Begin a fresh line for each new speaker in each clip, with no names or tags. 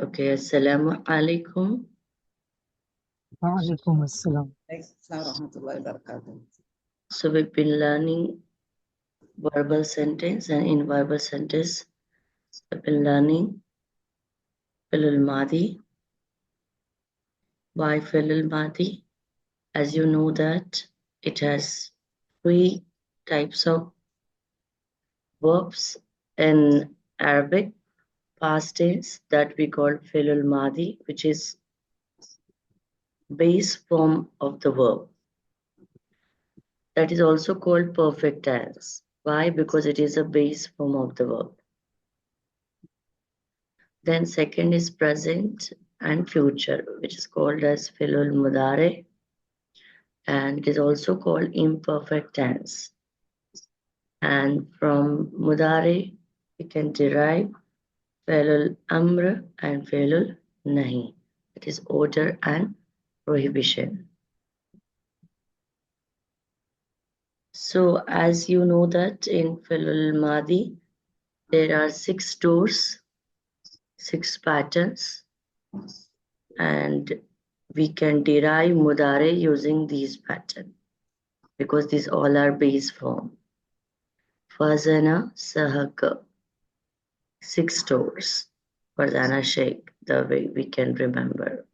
Okay, Assalamu alaikum.
Waalaikum assalam.
So we've been learning verbal sentence, and in verbal sentence, we've been learning Fi'l Madi. Why Fi'l Madi? As you know that it has 3 types of verbs in Arabic past tense that we call Fi'l Madi, which is base form of the verb. That is also called perfect tense. Why? Because it is a base form of the verb. Then second is present and future, which is called as Fi'l Mudare, and it is also called imperfect tense. And from Mudare, we can derive Fi'l Amr and Fi'l Nahi. It is order and prohibition. So as you know that in Fi'l Madi, there are 6 doors, 6 patterns, and we can derive Mudare using these patterns because these all are base form. Fazana Sahaka, 6 doors. Fazana Sheikh, the way we can remember.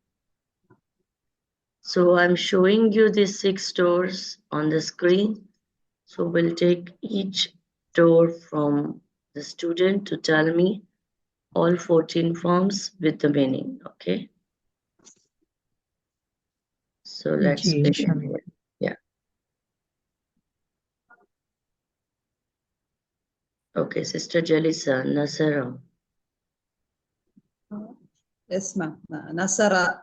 So I'm showing you these 6 doors on the screen. So we'll take each door from the student to tell me all 14 forms with the meaning, okay? So let's
Ji,
begin.
inshallah.
Yeah. Okay, Sister Jalisa, Nasara.
Yes, ma'am. Nasara,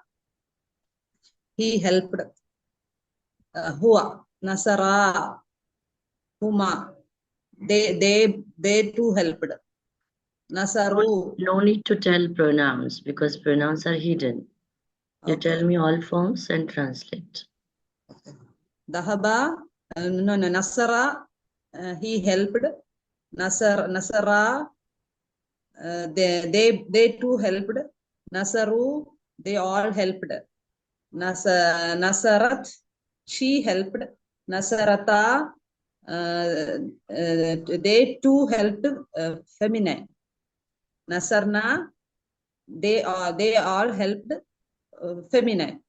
he helped. Huwa, Nasara, Huma, they too helped. Nasaru.
No need to tell pronouns because pronouns are hidden. You
Okay.
tell me all forms and translate.
Dahaba, no, Nasara, he helped. Nasara, they too helped. Nasaru, they all helped. Nasarat, she helped. Nasarata, they too helped, feminine. Nasarna, they all helped, feminine.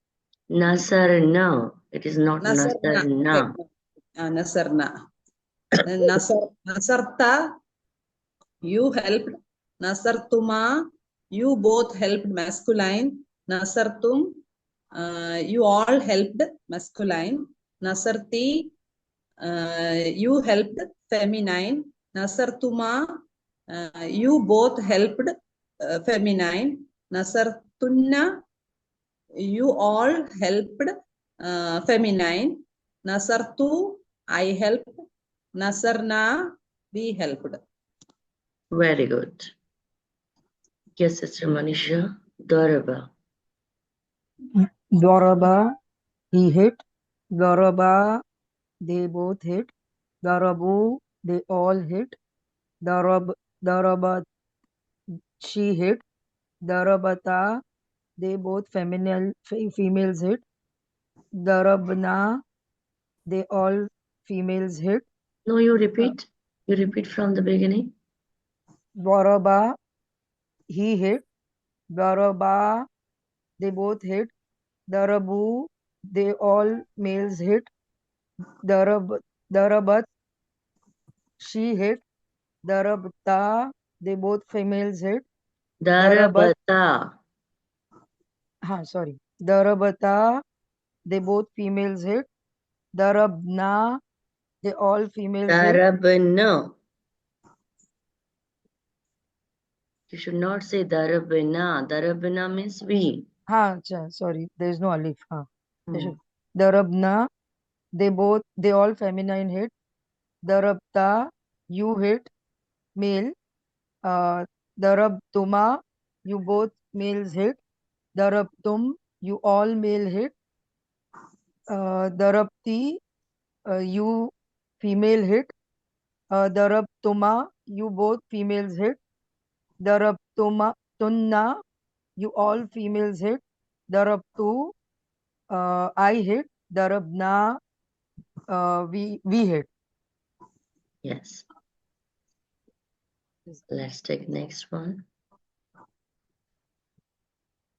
Nasarna. It is not Nasarna.
Nasarna. Then Nasarta, you helped. Nasartuma, you both helped, masculine. Nasartum, you all helped, masculine. Nasarti, you helped, feminine. Nasartuma, you both helped, feminine. Nasartunna, you all helped, feminine. Nasartu, I helped. Nasarna, we helped.
Very good. Yes, Sister Manisha. Daraba.
Daraba, he hit. Daraba, they both hit. Darabu, they all hit. Darabat, she hit. Darabata, they both females hit. Darabna, they all females hit.
No, you repeat. You repeat from the beginning.
Daraba, he hit. Daraba, they both hit. Darabu, they all males hit. Darabat, she hit. Darabta, they both females hit. Darabat,
Darabata.
sorry. Darabata, they both females hit. Darabna, they all females hit.
Darabna. You should not say Darabna. Darabna means we.
Sorry, there is no alif. Darabna, they all feminine hit. Darabta, you hit, male. Darabtuma, you both males hit. Darabtum, you all male hit. Darabti, you female hit. Darabtuma, you both females hit. Darabtuma, tunna, You all females hit. Darabtu, I hit. Darabna, we hit.
Yes. Let's take next one.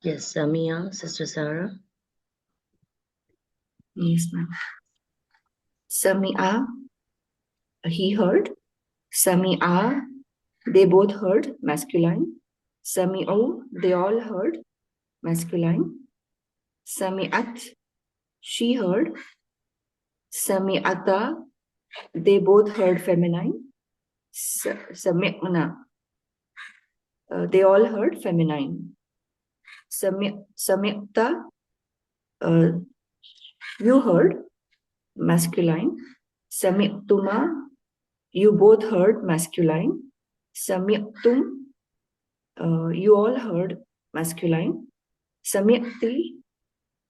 Yes, Samia, Sister Sarah.
Yes, ma'am. Sami'a, he heard. Sami'a, they both heard, masculine. Sami'u, they all heard, masculine. Sami'at, she heard. Sami'ata, they both heard, feminine. Sami'na, they all heard, feminine. Sami'ta, you heard, masculine. Sami'tuma, you both heard, masculine. Sami'tum, you all heard, masculine. Sami'ti,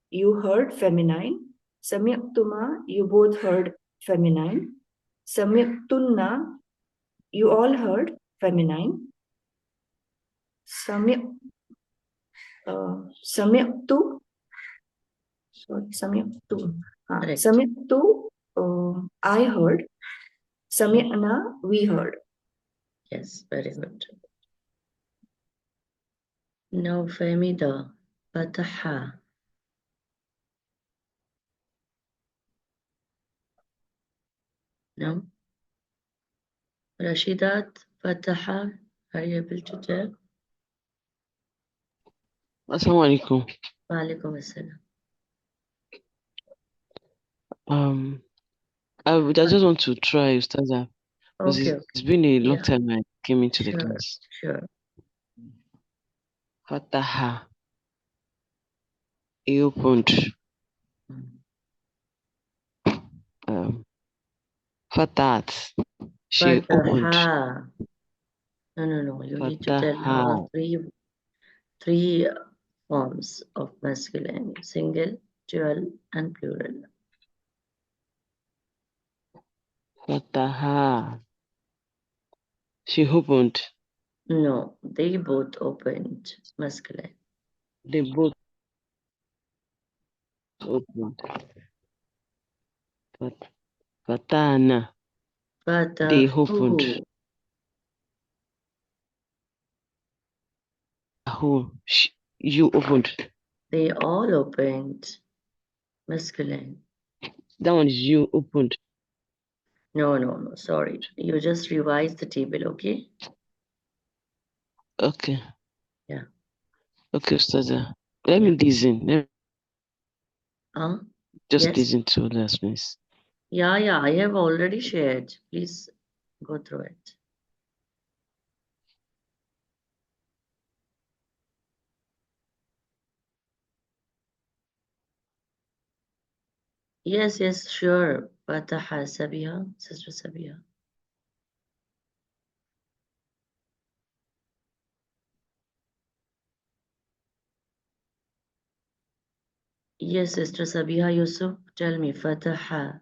you heard, feminine. Sami'tuma, you both heard, feminine. Sami'tunna, you all heard, feminine. Sami'tu, Sami'tu.
Correct.
Sami'tu, I heard. Sami'na, we heard.
Yes, very good. Now Femida, Fataha. No? Rashidat, Fataha. Are you able to tell?
Assalamu alaikum.
Wa alaikum assalam.
I just want to try, Ustaza, because
Okay,
it's been a long
yeah,
time I came into the
sure,
class.
sure.
Fataha, he opened. Fatat, she opened.
Fataha. No. You need to tell all
Fataha,
three forms of masculine: single, dual, and plural.
Fataha, she opened.
No, they both opened masculine.
They both opened. Fatana, they opened.
Fatahu.
Who? You opened.
They all opened masculine.
That one is you opened.
No, sorry. You just revise the table, okay?
Okay.
Yeah.
Okay, Ustaza. Let me listen. Let me just
Yes.
listen to last miss.
Yeah, I have already shared. Please go through it. Yes, sure. Fataha Sabiha, Sister Sabiha. Yes, Sister Sabiha Yusuf, tell me, Fataha.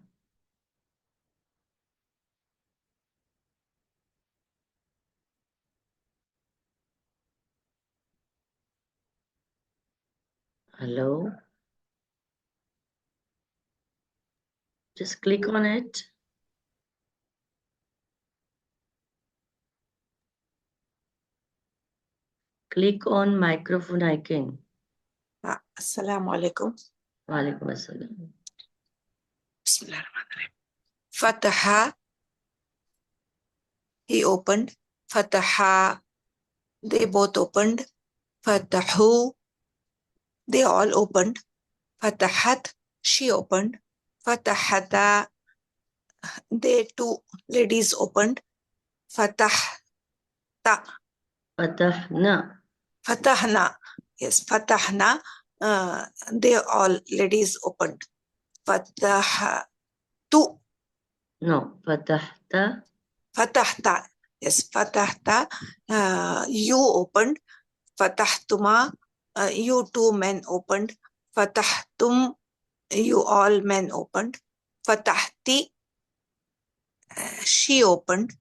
Hello? Just click on it. Click on microphone icon.
Assalamu alaikum.
Wa alaikum assalam.
Bismillahirrahmanirrahim. Fataha, he opened. Fataha, they both opened. Fatahu, they all opened. Fatahat, she opened. Fatahata, they two ladies opened. Fatahta,
Fatahna.
Fatahna, yes, Fatahna, they all ladies opened. Fatahtu,
No, Fatahta.
Fatahta, yes, Fatahta, you opened. Fatahtuma, you two men opened. Fatahtum, you all men opened. Fatahti, she opened.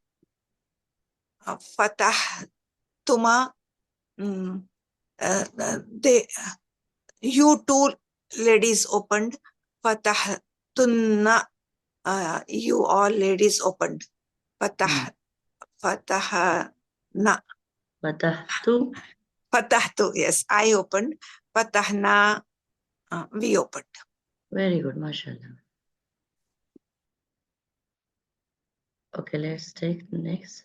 Fatahtuma, they, you two ladies opened. Fatahtunna, you all ladies opened. Fatahna.
Fatahtu.
Fatahtu, yes, I opened. Fatahna, we opened.
Very good, mashallah. Okay, let's take the next.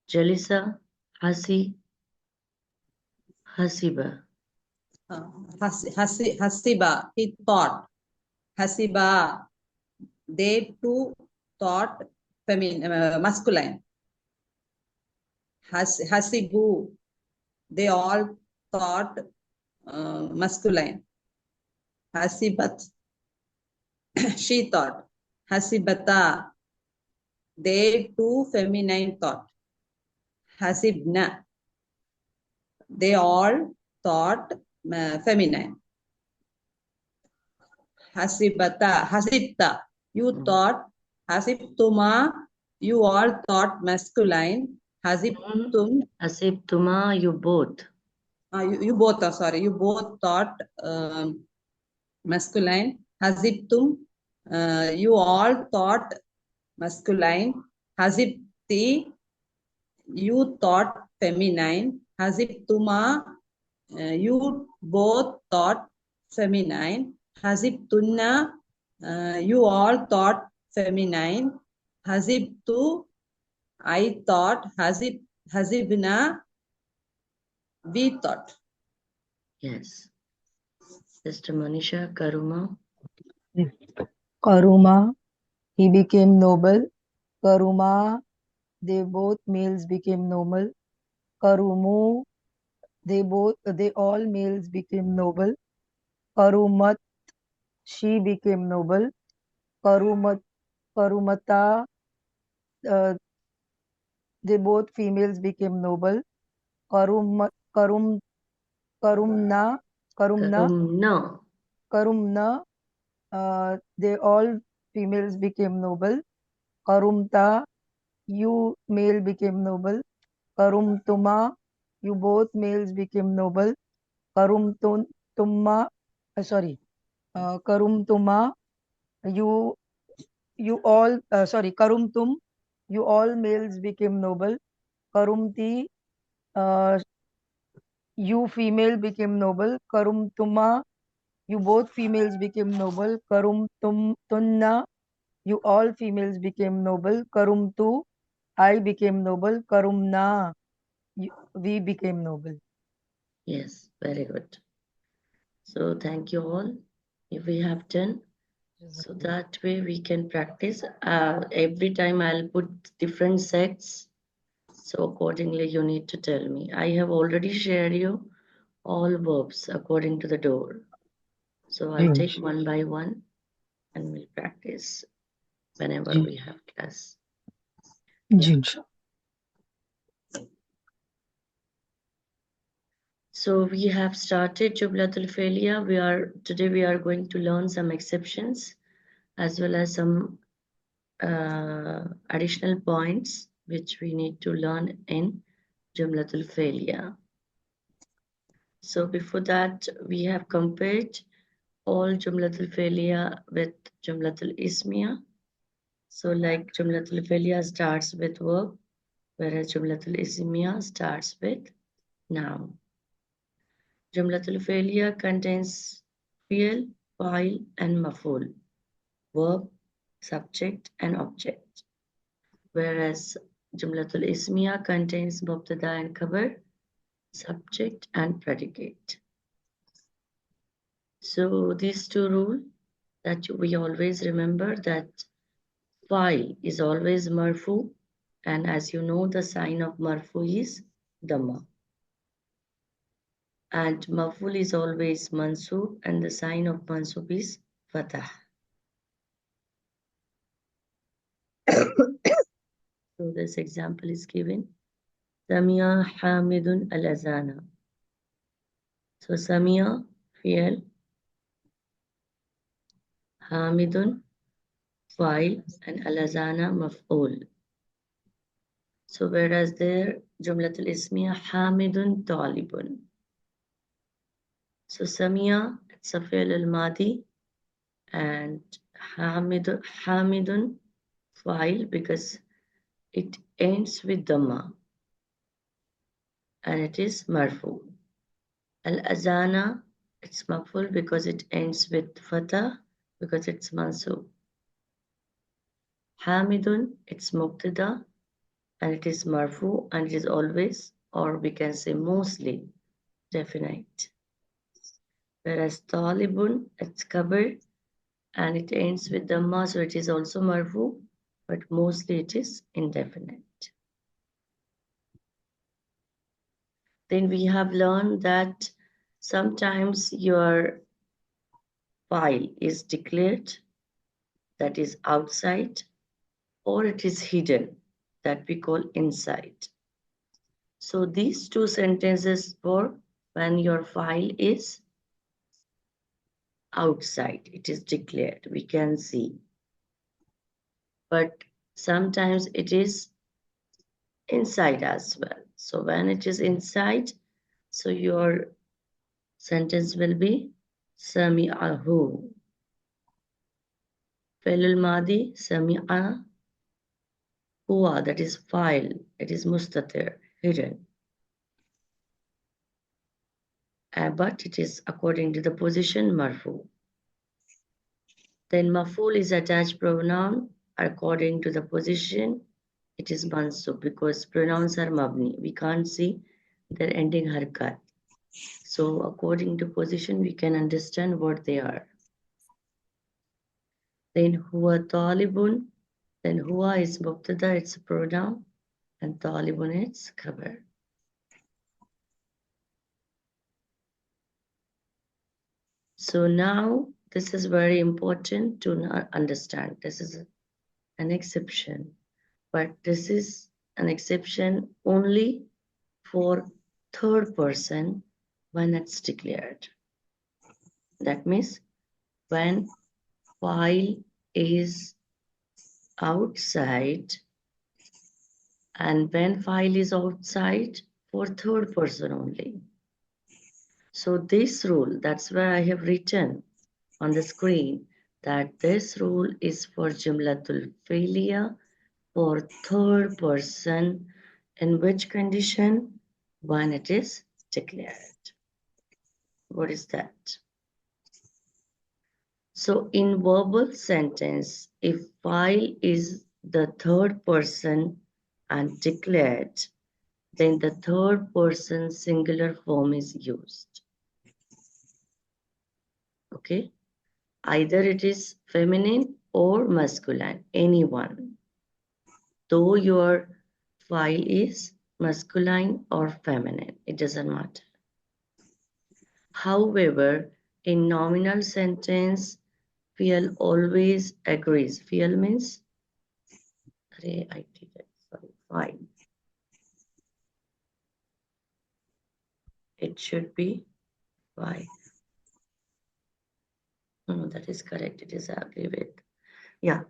Jalisa, Hasiba.
Hasiba, he thought. Hasiba, they too thought masculine. Hasibu, they all thought masculine. Hasibat, she thought. Hasibata, they too feminine thought. Hasibna, they all thought feminine. Hasibta, you thought. Hasibtuma, you all thought masculine. Hasibtum,
Hasibtuma, you both.
you both are sorry, you both thought masculine. Hasibtum, you all thought masculine. Hasibti, you thought feminine. Hasibtuma, you both thought feminine. Hasibtunna, you all thought feminine. Hasibtu, I thought. Hasibna, we thought.
Yes. Sister Manisha, Karuma.
Karuma, he became noble. Karuma, they both males became noble. Karumu, they all males became noble. Karumat, she became noble. Karumata, they both females became noble. Karumna, they all females became noble. Karumta, you male became noble. Karumtuma, you both males became noble. Karumtuma, Karumtuma, you all, Karumtum, you all males became noble. Karumti, you female became noble. Karumtuma, you both females became noble. Karumtunna, you all females became noble. Karumtu, I became noble. Karumna, we became noble.
Yes, very good. So thank you all. If we have done, so that way we can practice. Every time I'll put different sets. So accordingly, you need to tell me. I have already shared you all verbs according to the door. So I'll take one by one and we'll practice whenever we have class. Yeah. So we have started Jumlatul Fi'liya. Today we are going to learn some exceptions as well as some additional points which we need to learn in Jumlatul Fi'liya. So before that, we have compared all Jumlatul Fi'liya with Jumlatul Ismiya. So like Jumlatul Fi'liya starts with verb, whereas Jumlatul Ismiya starts with noun. Jumlatul Fi'liya contains fi'l, fa'il, and maf'ul, verb, subject, and object. Whereas Jumlatul Ismiya contains mubtada and khabar, subject, and predicate. So these two rules that we always remember, that fa'il is always marfu, and as you know, the sign of marfu is dhamma. And maf'ul is always mansub, and the sign of mansub is fatah. So this example is given. Samia Hamidun al-Azana. So Samia, fi'l, Hamidun, fa'il, and al-Azana, maf'ul. So whereas there, Jumlatul Ismiya, Hamidun talibun. So Samia, it's a fi'l al-madi, and Hamidun file because it ends with Dhamma and it is marfu. Al-azana, it's maful because it ends with fatha because it's mansub. Hamidun, it's mubtada and it is marfu and it is always, or we can say mostly, definite. Whereas talibun, it's covered and it ends with dhamma, so it is also marfu, but mostly it is indefinite. Then we have learned that sometimes your file is declared, that is outside, or it is hidden, that we call inside. So these two sentences for when your file is outside, it is declared, we can see. But sometimes it is inside as well. So when it is inside, so your sentence will be Sami'ahu. Fi'lul Madi, Sami'a, Huwa, that is file, it is mustatir, hidden. But it is according to the position marfu. Then maful is attached pronoun according to the position. It is mansub because pronouns are mabni. We can't see their ending harkat. So according to position, we can understand what they are. Then huwa talibun. Then huwa is mubtada, it's a pronoun, and talibun it's khabar. So now this is very important to understand. This is an exception, but this is an exception only for third person when it's declared. That means when file is outside, and when file is outside for third person only. So this rule, that's where I have written on the screen that this rule is for Jumlatul Fi'liya for third person, in which condition? When it is declared. What is that? So in verbal sentence, if file is the third person and declared, then the third person singular form is used. Okay? Either it is feminine or masculine, anyone. Though your file is masculine or feminine, it doesn't matter. However, in nominal sentence, fi'l always agrees. Fi'l means, I did it, sorry, fine. It should be 5. No, that is correct. It is agree with. Yeah,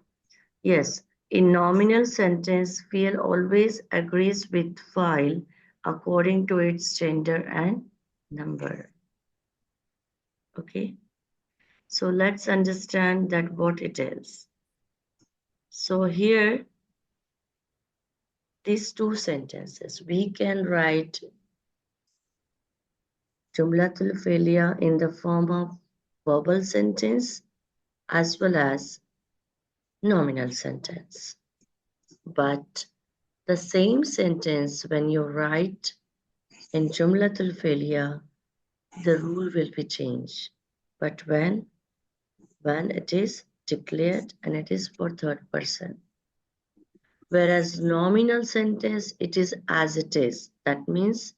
yes. In nominal sentence, fi'l always agrees with file according to its gender and number. Okay. So let's understand that what it is. So here, these two sentences, we can write Jumlatul Fi'liya in the form of verbal sentence as well as nominal sentence. But the same sentence, when you write in Jumlatul Fi'liya, the rule will be changed. But when it is declared and it is for third person. Whereas nominal sentence, it is as it is. That means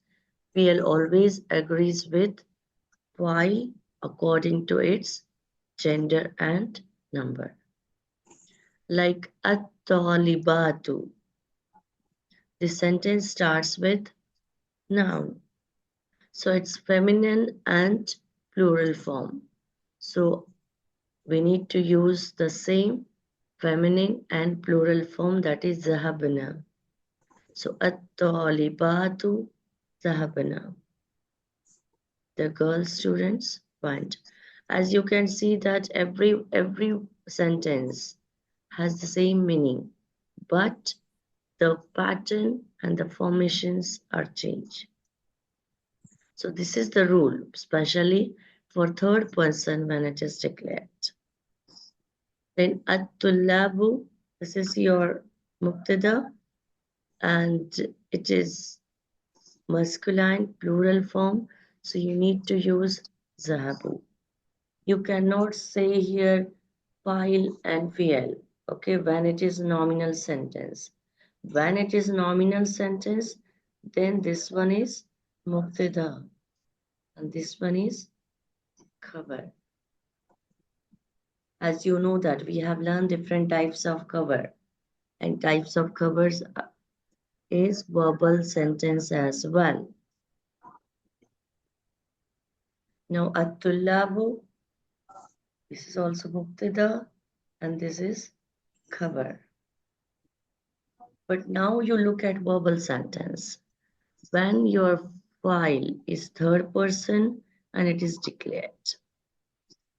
fi'l always agrees with file according to its gender and number. Like at-talibatu. The sentence starts with noun. So it's feminine and plural form. So we need to use the same feminine and plural form, that is zahabna. So at-talibatu zahabna. The girl students went. As you can see that every sentence has the same meaning, but the pattern and the formations are changed. So this is the rule, especially for third person when it is declared. Then at-tullabu, this is your mubtada, and it is masculine plural form, so you need to use zahabu. You cannot say here file and fi'al, okay, when it is nominal sentence. When it is nominal sentence, then this one is mubtada and this one is khabar. As you know that we have learned different types of cover, and types of covers is verbal sentence as well. Now at-tullabu, this is also mubtada and this is cover. But now you look at verbal sentence. When your file is third person and it is declared.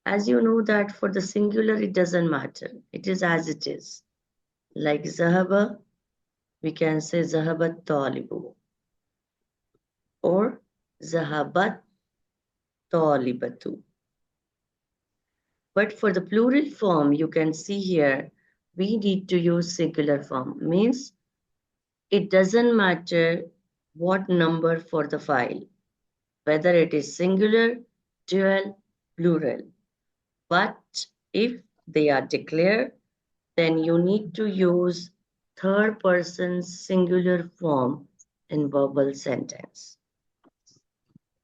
As you know that for the singular it doesn't matter. It is as it is. Like zahaba, we can say zahabat talibu or zahabat talibatu. But for the plural form, you can see here, we need to use singular form. Means it doesn't matter what number for the file, whether it is singular, dual, plural. But if they are declared, then you need to use third person singular form in verbal sentence.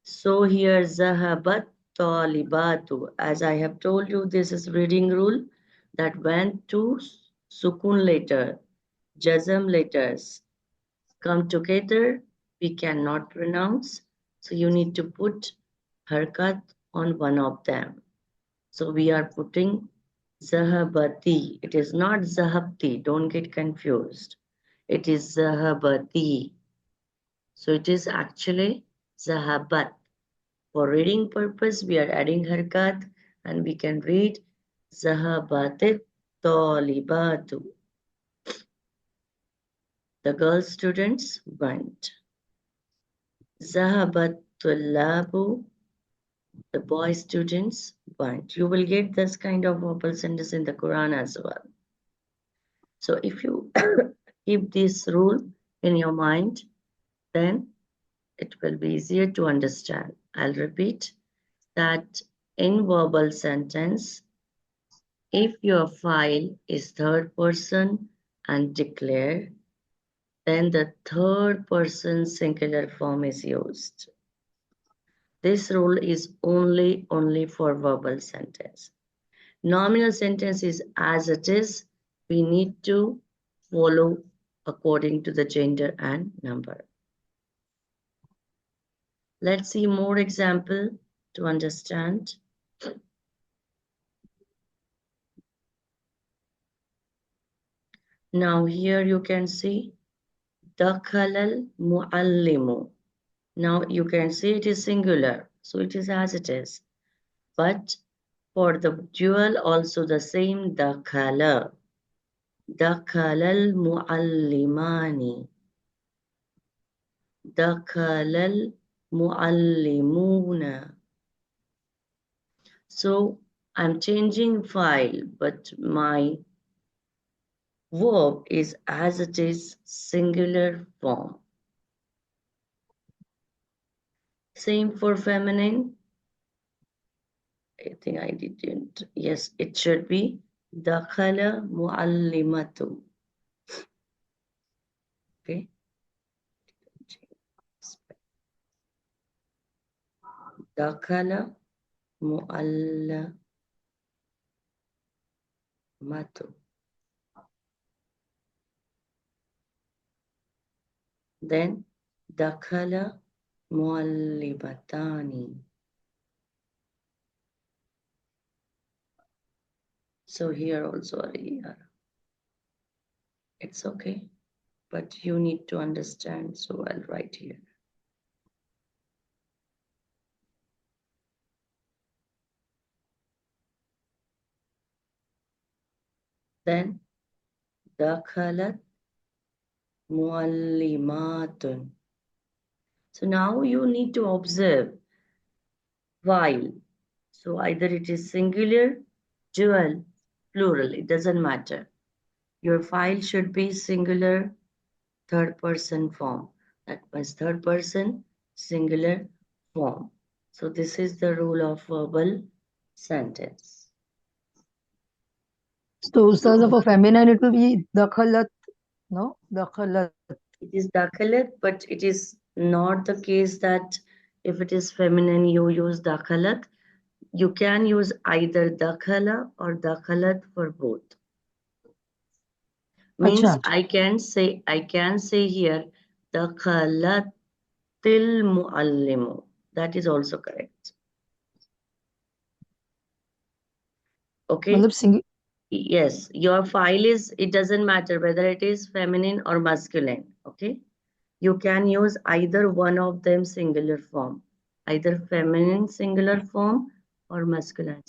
So here zahabat talibatu. As I have told you, this is reading rule that when two sukun letter, jazm letters come together, we cannot pronounce. So you need to put harkat on one of them. So we are putting zahabati. It is not zahabti. Don't get confused. It is zahabati. So it is actually zahabat. For reading purpose, we are adding harkat and we can read zahabatit talibatu. The girl students went. Zahabat tullabu. The boy students went. You will get this kind of verbal sentence in the Quran as well. So if you keep this rule in your mind, then it will be easier to understand. I'll repeat that in verbal sentence, if your file is third person and declared, then the third person singular form is used. This rule is only for verbal sentence. Nominal sentence is as it is. We need to follow according to the gender and number. Let's see more example to understand. Now here you can see dakhalal muallimu. Now you can see it is singular, so it is as it is. But for the dual also the same dakhala. Dakhalal muallimani. Dakhalal muallimuna. So I'm changing file, but my verb is as it is, singular form. Same for feminine. I think I didn't. Yes, it should be dakhala muallimatu. Okay. Dakhala muallimatu. Then dakhala muallimatani. So here also it's okay, but you need to understand. So I'll write here. Then dakhalat muallimatun. So now you need to observe while. So either it is singular, dual, plural, it doesn't matter. Your file should be singular, third person form. That was third person, singular form. So this is the rule of verbal sentence.
So, Ustaz, for feminine, it will be dakhalat, no? Dakhalat.
It is dakhalat, but it is not the case that if it is feminine, you use dakhalat. You can use either dakhala or dakhalat for both. Means
Acha.
I can say here dakhalatil muallimu. That is also correct. Okay.
Matlab
Yes, your file is, it doesn't matter whether it is feminine or masculine. Okay. You can use either one of them singular form, either feminine singular form or masculine.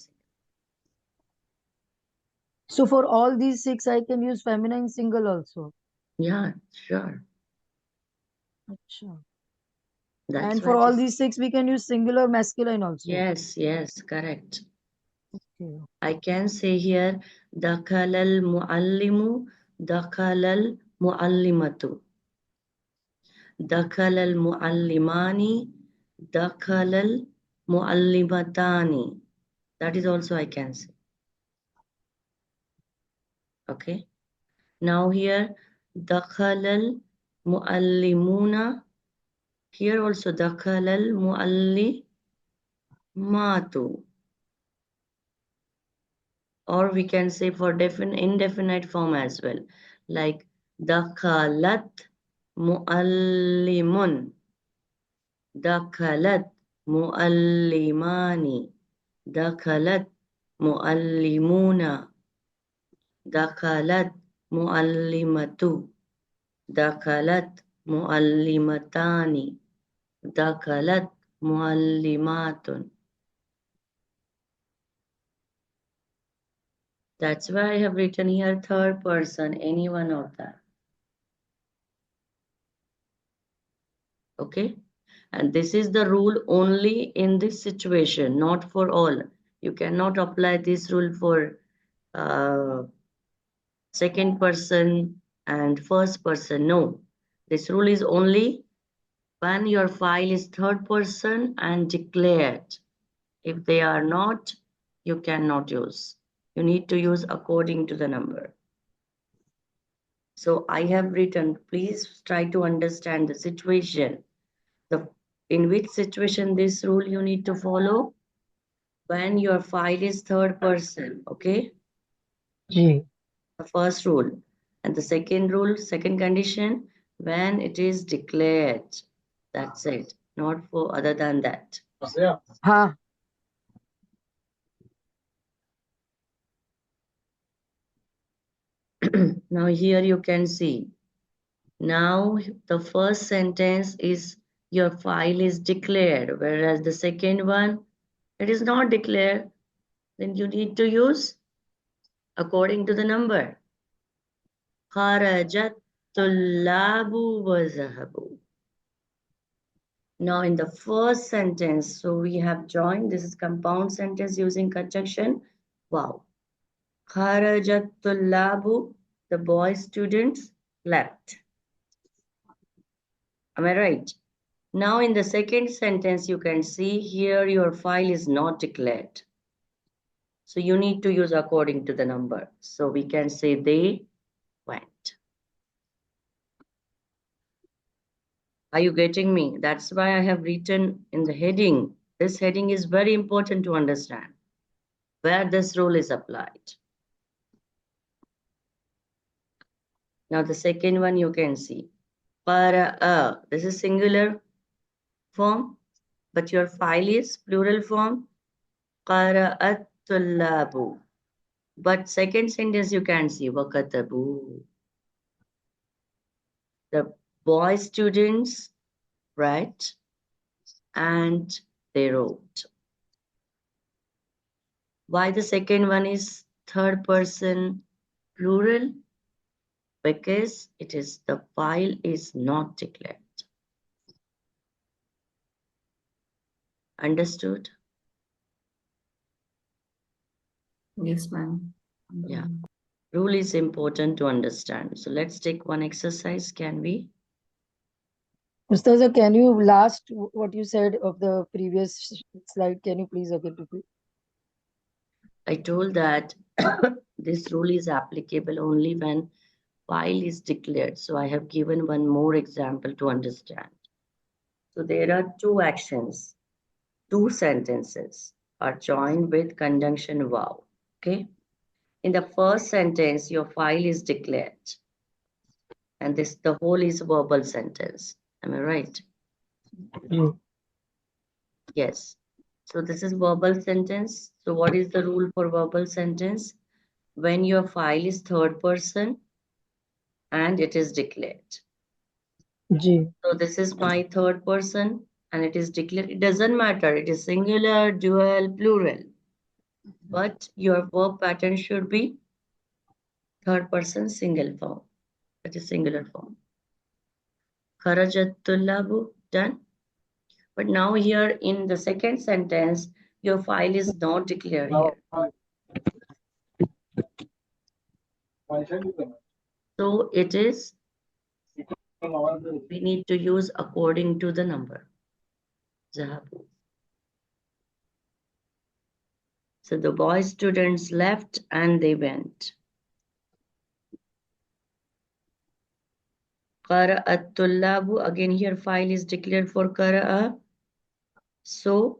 So for all these 6, I can use feminine single also.
Yeah, sure.
Acha.
That's
And
why
for
it
all
is.
these 6, we can use singular masculine also.
Yes, yes, correct.
Okay.
I can say here, dakhalal muallimu, dakhalal muallimatu, dakhalal muallimani, dakhalal muallimatani. That is also I can say. Okay. Now here, dakhalal muallimuna. Here also dakhalal muallimatu. Or we can say for indefinite form as well, like dakhalat muallimun, dakhalat muallimani, dakhalat muallimuna, dakhalat muallimatu, dakhalat muallimatani, dakhalat muallimatun. That's why I have written here third person, any one of that. Okay. And this is the rule only in this situation, not for all. You cannot apply this rule for second person and first person. No. This rule is only when your file is third person and declared. If they are not, you cannot use. You need to use according to the number. So I have written, please try to understand the situation. In which situation this rule you need to follow? When your file is third person, okay?
Ji.
The first rule. And the second rule, second condition, when it is declared. That's it. Not for other than that.
Ha.
Now here you can see. Now the first sentence is your file is declared, whereas the second one, it is not declared. Then you need to use according to the number. خرجت الطلاب وذهبوا. Now in the first sentence, so we have joined, this is compound sentence using conjunction. Wow. خرجت الطلاب, the boy students left. Am I right? Now in the second sentence, you can see here your file is not declared. So you need to use according to the number. So we can say they went. Are you getting me? That's why I have written in the heading. This heading is very important to understand where this rule is applied. Now the second one you can see. Qara'a. This is singular form, but your file is plural form. Qara'at tullabu. But second sentence you can see. Wakatabu. The boy students read and they wrote. Why the second one is third person plural because the file is not declared. Understood?
Yes, ma'am.
Yeah. Rule is important to understand. So let's take one exercise, can we?
Ustaza, can you what you said of the previous slide? Can you please again repeat?
I told that this rule is applicable only when file is declared. So I have given one more example to understand. So there are two actions, two sentences are joined with conjunction verb. Okay. In the first sentence, your file is declared. And the whole is verbal sentence. Am I right? Yes. So this is verbal sentence. So what is the rule for verbal sentence? When your file is third person and it is declared. So this is my third person and it is declared. It doesn't matter. It is singular, dual, plural. But your verb pattern should be third person single form. That is singular form. Kharajat tullabu, done. But now here in the second sentence, your file is not declared here. So it is, we need to use according to the number. Zahabu. So the boy students left and they went. Qara'at tullabu, again here file is declared for qara'a. So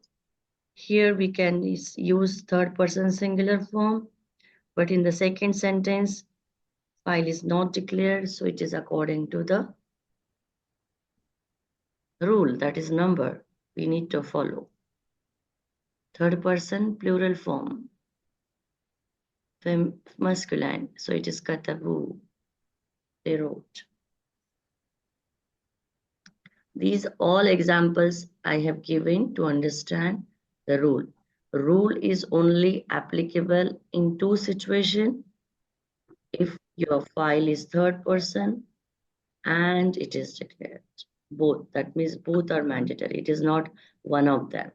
here we can use third person singular form, but in the second sentence, file is not declared, so it is according to the rule, that is number we need to follow. Third person plural form, masculine, so it is katabu, they wrote. These all examples I have given to understand the rule. Rule is only applicable in two situations. If your file is third person and it is declared. Both, that means both are mandatory. It is not one of them.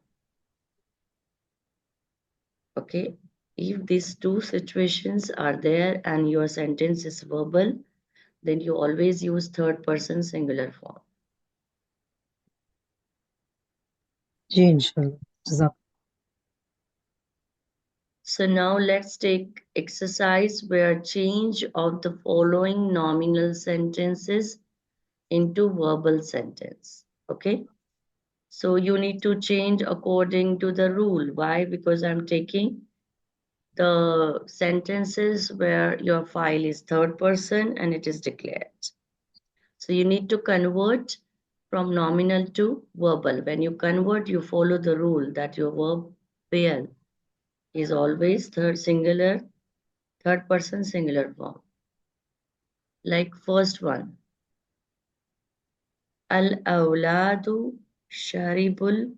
Okay, if these two situations are there and your sentence is verbal, then you always use third person singular form. So now let's take exercise where change of the following nominal sentences into verbal sentence. Okay, so you need to change according to the rule. Why? Because I'm taking the sentences where your file is third person and it is declared. So you need to convert from nominal to verbal. When you convert, you follow the rule that your verb pair is always third person singular form. Like first one, al-awladu sharibul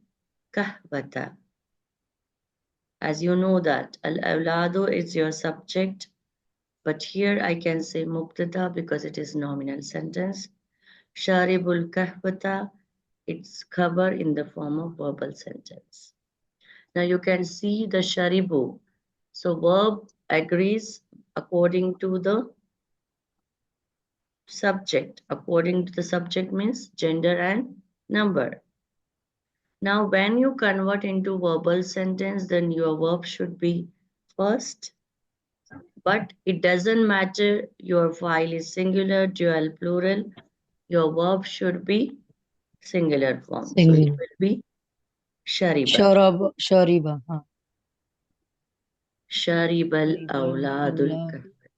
kahwata. As you know that al-awladu is your subject, but here I can say mubtada because it is nominal sentence. Sharibul kahwata, it's cover in the form of verbal sentence. Now you can see the sharibu. So verb agrees according to the subject. According to the subject means gender and number. Now when you convert into verbal sentence, then your verb should be first. But it doesn't matter your file is singular, dual, plural. Your verb should be singular form. So it will be shariba.
Shariba.
Sharibal awladul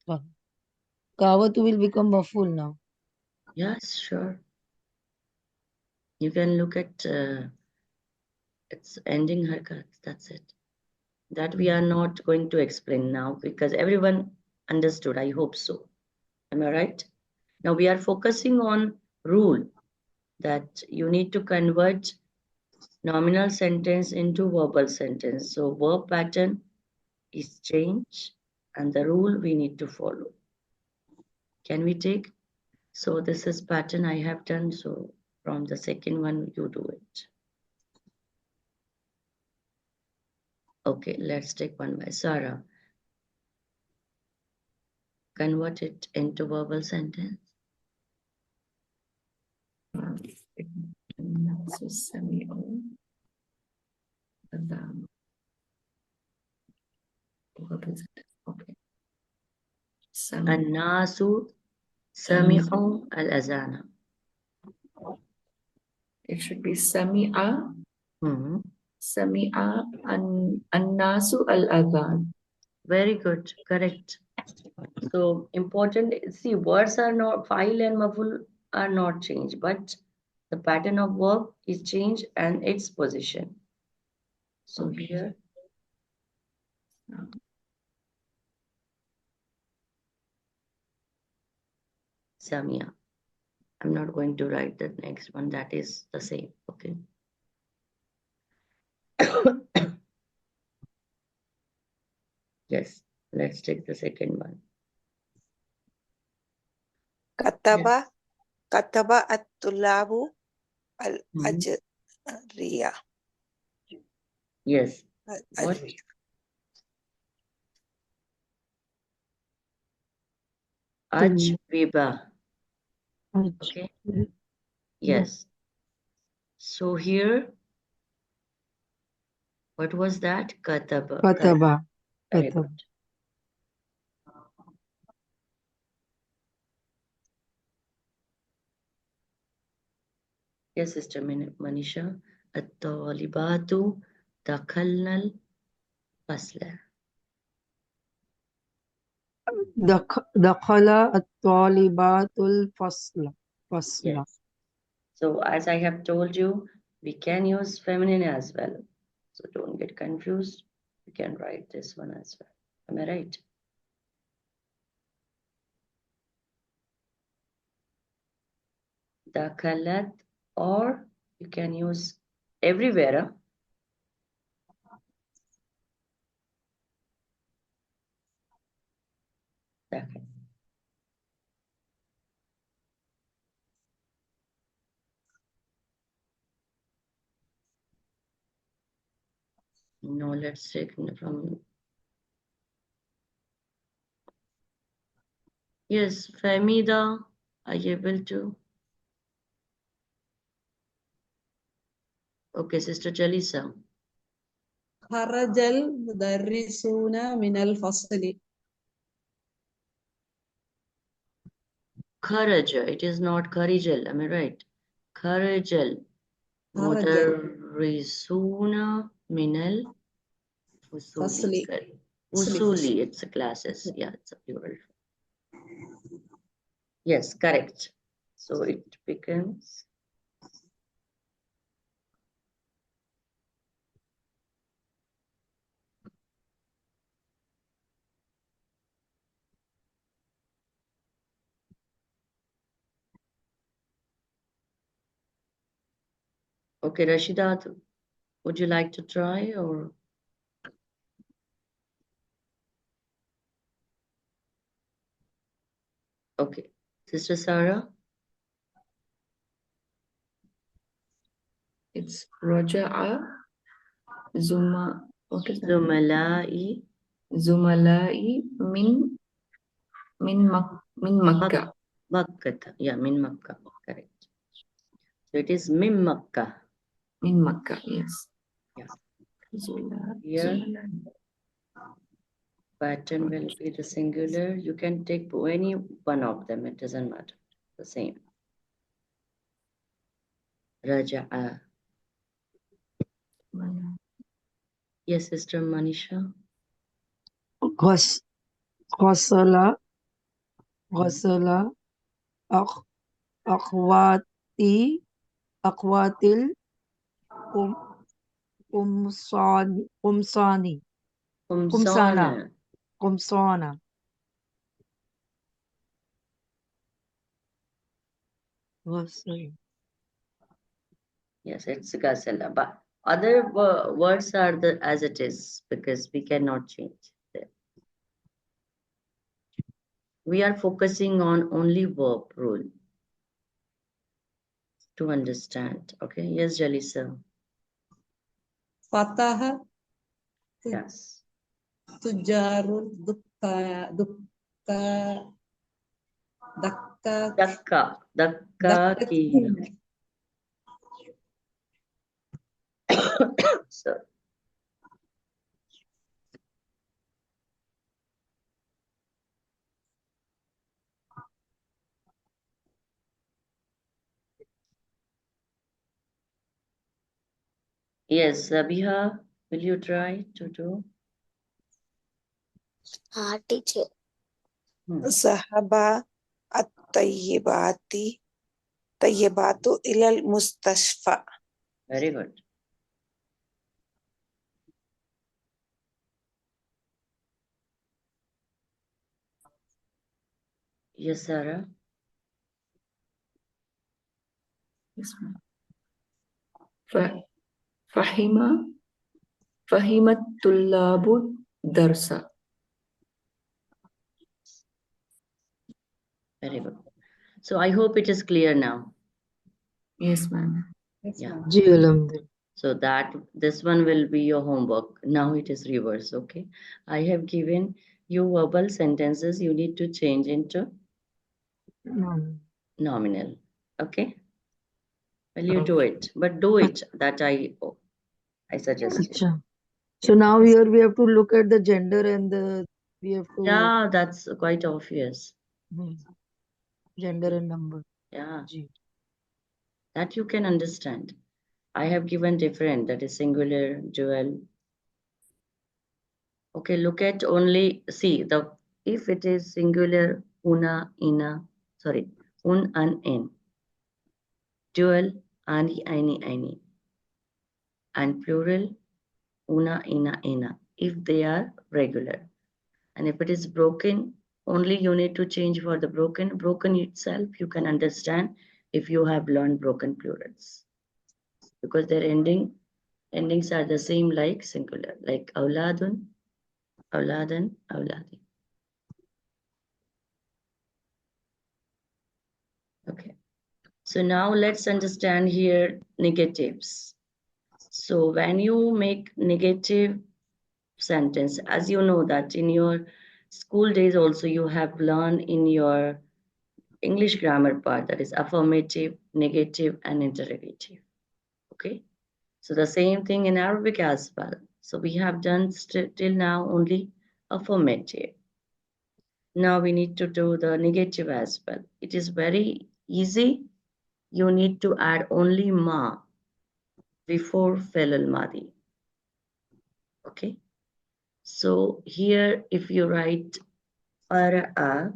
kahwa.
Kawatu will become maful now.
Yes, sure. You can look at its ending harkat. That's it. That we are not going to explain now because everyone understood. I hope so. Am I right? Now we are focusing on rule that you need to convert nominal sentence into verbal sentence. So verb pattern is changed and the rule we need to follow. Can we take? So this is pattern I have done. So from the second one, you do it. Okay, let's take one by Sarah. Convert it into verbal sentence.
Okay.
An-nasu sami'u al-azana.
It should be Sami'a.
Hmm.
Sami'a an-nasu al-adhan.
Very good, correct. So important, see, words are not, fa'il and maf'ul are not changed, but the pattern of verb is changed and its position. So
Okay.
here, Samia. I'm not going to write the next one, that is the same, okay? Yes, let's take the second one.
Kataba, kataba at-tulabu al-ajriya.
Yes. What? Ajwiba. Okay. Yes. So here, what was that? Kataba.
Kataba.
Very
Kataba.
good. Yes, Sister Manisha. At-talibatu dakhalna al-fasla.
دخل الطالبات الفصل.
Yes. So as I have told you, we can use feminine as well. So don't get confused. You can write this one as well. Am I right? Dakhalat, or you can use everywhere. Dakhal. No, let's take from. Yes, Famida, are you able to? Okay, Sister Jalisa.
Kharajal mudarrisuna minal fasli.
Kharaja, it is not Kharijal, am I right? Kharajal.
Kharajal.
Mudarrisuna minal
Fasli.
Usuli. Usuli, it's a classes. Yeah, it's a plural. Yes, correct. So it becomes okay, Rashida, would you like to try or? Okay, Sister Sarah.
It's Raja'a what is that?
Zumalai.
Zumalai min Makkah.
Makkah. Yeah, min Makkah. Correct. So it is min Makkah.
Min Makkah, yes.
Yeah.
Zula,
Here,
Zumalai.
pattern will be the singular. You can take any one of them. It doesn't matter. The same. Raja'a. Yes, Sister Manisha.
غسل أخواتي القمصاني قمصانة. غسل.
Yes, it's Gasala. But other words are the as it is because we cannot change them. We are focusing on only verb rule to understand. Okay, yes, Jalisa.
Fataha
Yes.
tujarul dakka
Dakka ki. So, yes, Sabiha, will you try to do?
Teacher. Zahaba at-tayyibatu ilal mustashfa.
Very good. Yes, Sarah.
Yes, ma'am. Fahimat tullabu darsa.
Very good. So I hope it is clear now.
Yes, ma'am.
Yeah.
Ji alhamdulillah.
So that this one will be your homework. Now it is reverse. Okay. I have given you verbal sentences. You need to change into nominal. Okay. Will you do it? But do it. That I suggest you.
Acha. So now here we have to look at the gender and we have to
Yeah, that's quite obvious.
gender and number.
Yeah.
Ji.
That you can understand. I have given different, that is singular, dual. Okay, look at only, see, if it is singular, una, ina, sorry, un, an, in. Dual, ani, aini. And plural, una, ina, if they are regular. And if it is broken, only you need to change for the broken. Broken itself, you can understand if you have learned broken plurals. Because their endings are the same like singular, like awladun, awladan, awladi. Okay. So now let's understand here negatives. So when you make negative sentence, as you know that in your school days also you have learned in your English grammar part, that is affirmative, negative, and interrogative. Okay. So the same thing in Arabic as well. So we have done till now only affirmative. Now we need to do the negative as well. It is very easy. You need to add only ma before fi'l al-madi. Okay. So here if you write qara'a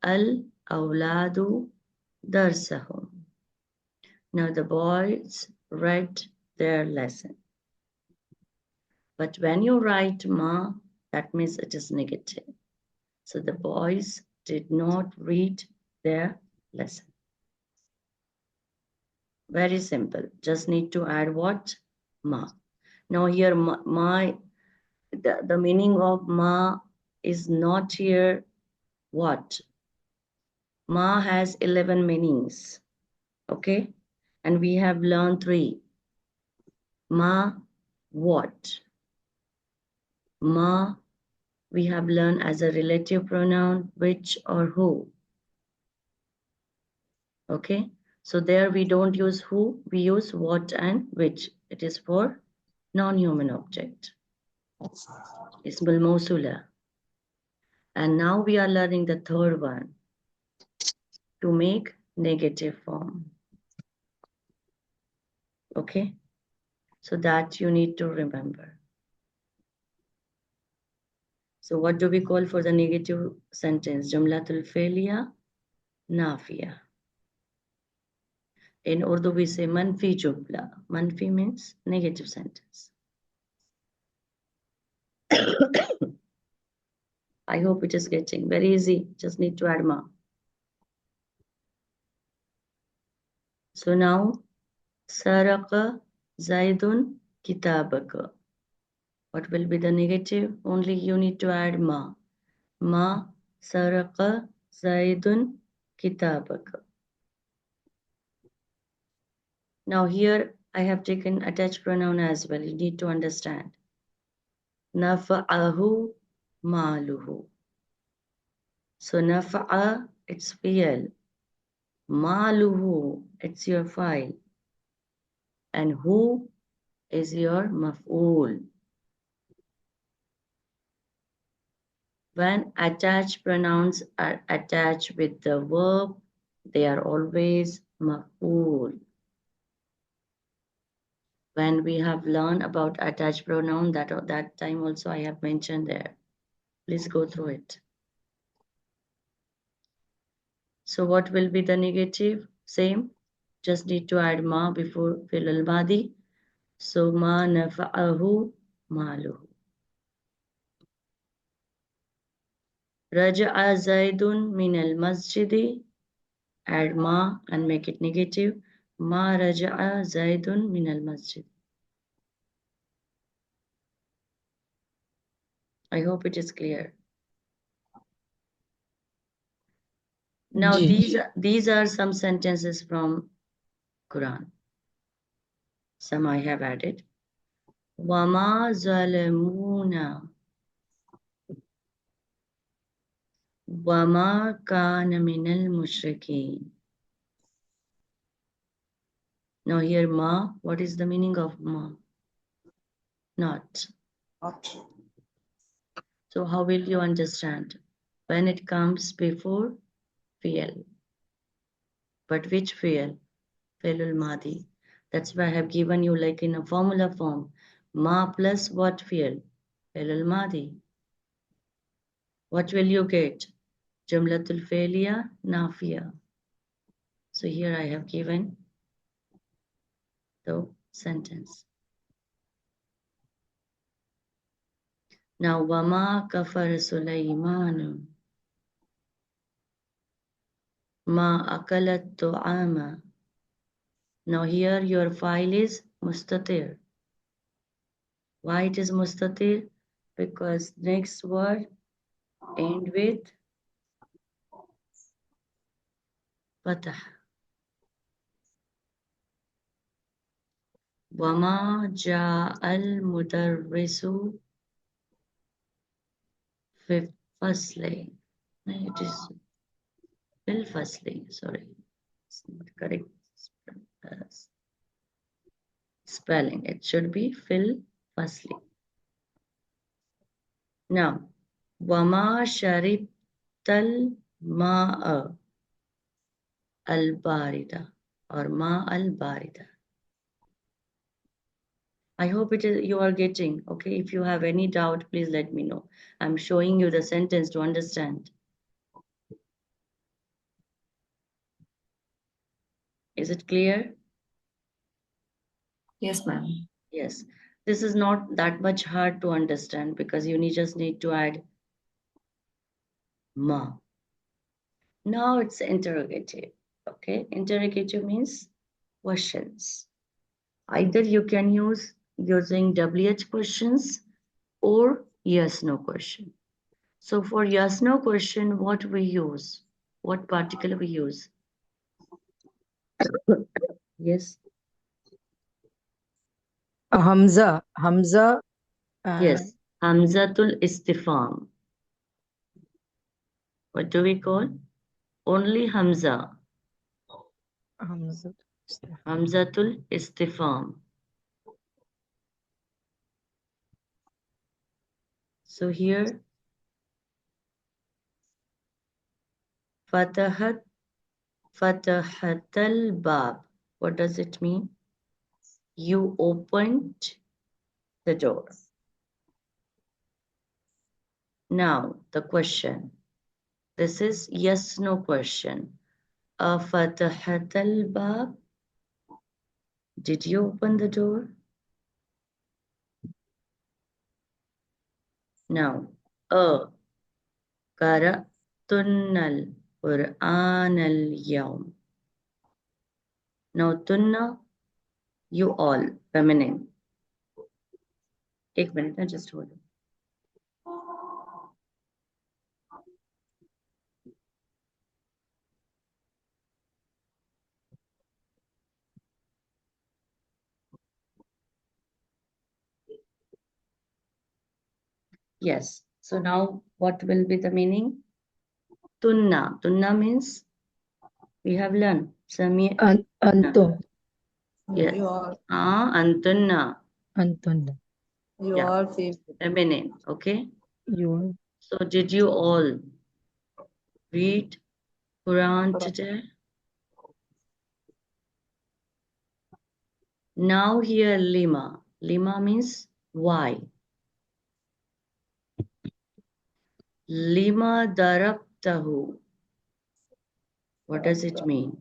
al-awladu darsahum. Now the boys read their lesson. But when you write ma, that means it is negative. So the boys did not read their lesson. Very simple. Just need to add what? Ma. Now here the meaning of ma is not here what? Ma has 11 meanings. Okay? And we have learned 3. Ma, what? Ma, we have learned as a relative pronoun, which or who. Okay? So there we don't use who, we use what and which. It is for non-human object. Ismul Mawsula. And now we are learning the third one, to make negative form. Okay? So that you need to remember. So what do we call for the negative sentence? Jumlatul Felia Nafia. In Urdu we say manfi jumla. Manfi means negative sentence. I hope it is getting very easy. Just need to add ma. So now, Saraka Zaidun Kitabaka. What will be the negative? Only you need to add ma. Ma saraqa Zaidun kitabaka. Now here I have taken attached pronoun as well. You need to understand. Nafa'ahu maluhu. So nafa'a, it's fi'al. Maluhu, it's your file. And who is your maf'ul. When attached pronouns are attached with the verb, they are always maf'ul. When we have learned about attached pronoun, that time also I have mentioned there. Please go through it. So what will be the negative? Same. Just need to add ma before fi'l al-madi. So ma nafa'ahu maluhu. Raja'a Zaidun min al-masjidi. Add ma and make it negative. Ma raja'a Zaidun min al-masjid. I hope it is clear. Now these are some sentences from Quran. Some I have added. Wama zalamuna. Wama kana minal mushrikeen. Now here ma, what is the meaning of ma? Not. So how will you understand? When it comes before fi'l. But which fi'l? Fi'l al-madi. That's why I have given you like in a formula form. Ma plus what fi'l? Fi'l al-madi. What will you get? Jumlatul fi'liya nafiya. So here I have given the sentence. Now, wama kafar Sulaymanu ma akalat tu'ama. Now here your file is mustatir. Why it is mustatir? Because next word end with fatah. Wama ja'al mudarrisu fi fasli. It is fil fasli, sorry. It's not correct spelling. It should be fil fasli. Now, wama sharibtal ma'a al-barida or ma al-barida. I hope it is you are getting. Okay, if you have any doubt, please let me know. I'm showing you the sentence to understand. Is it clear?
Yes, ma'am.
Yes. This is not that much hard to understand because you just need to add ma. Now it's interrogative. Okay, interrogative means questions. Either you can use using WH questions or yes no question. So for yes no question, what we use? What particle we use? Yes.
Hamza.
Yes. Hamzatul istifham. What do we call? Only Hamza. Hamzatul istifham. So here, Fatahatal Bab. What does it mean? You opened the door. Now, the question. This is yes, no question. Fatahatal Bab. Did you open the door? Now, Qara'tunnal Qur'an al-yawm. Now, tunna, you all, feminine. Ek minute, just hold on. Yes. So now what will be the meaning? Tunna. Tunna means we have learned. Sami.
Antum.
Yeah.
You all,
Antunna.
Antum.
you
Yeah.
all feel.
Feminine. Okay.
You.
So did you all read Quran today? Now here lima. Lima means why. Lima darabtahu. What does it mean?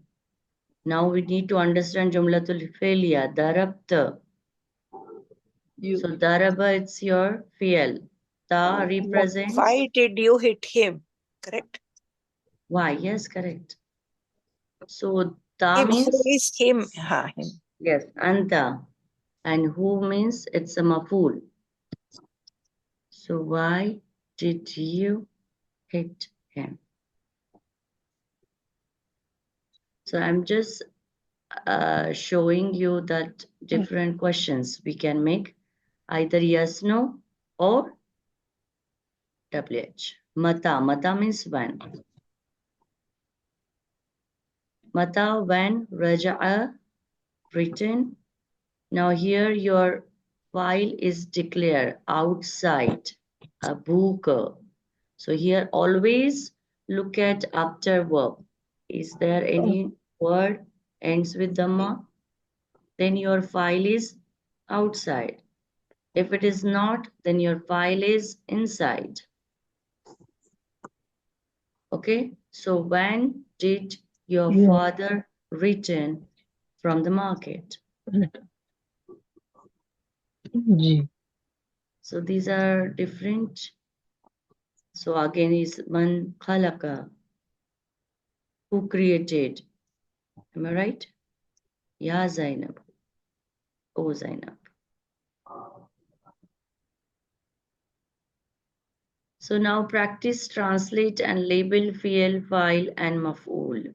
Now we need to understand Jumlatul Fi'liya. Darabta.
You.
So daraba, it's your fi'l. Ta represents
Why did you hit him? Correct?
why. Yes, correct. So ta
Him. Who
means
is him? Ha, him.
yes, anta. And who means it's a maful. So why did you hit him? So I'm just showing you that different questions we can make, either yes, no, or WH. Mata. Mata means when. Mata, when. Raja'a, written. Now here your file is declared outside a book. So here always look at after verb. Is there any word ends with dhamma? Then your file is outside. If it is not, then your file is inside. Okay, so when did your
Yeah.
father return from the market?
Ji.
So these are different. So again is man khalaqa, who created. Am I right? Ya Zainab. Oh Zainab. So now practice translate and label fi'l, file and maf'ul.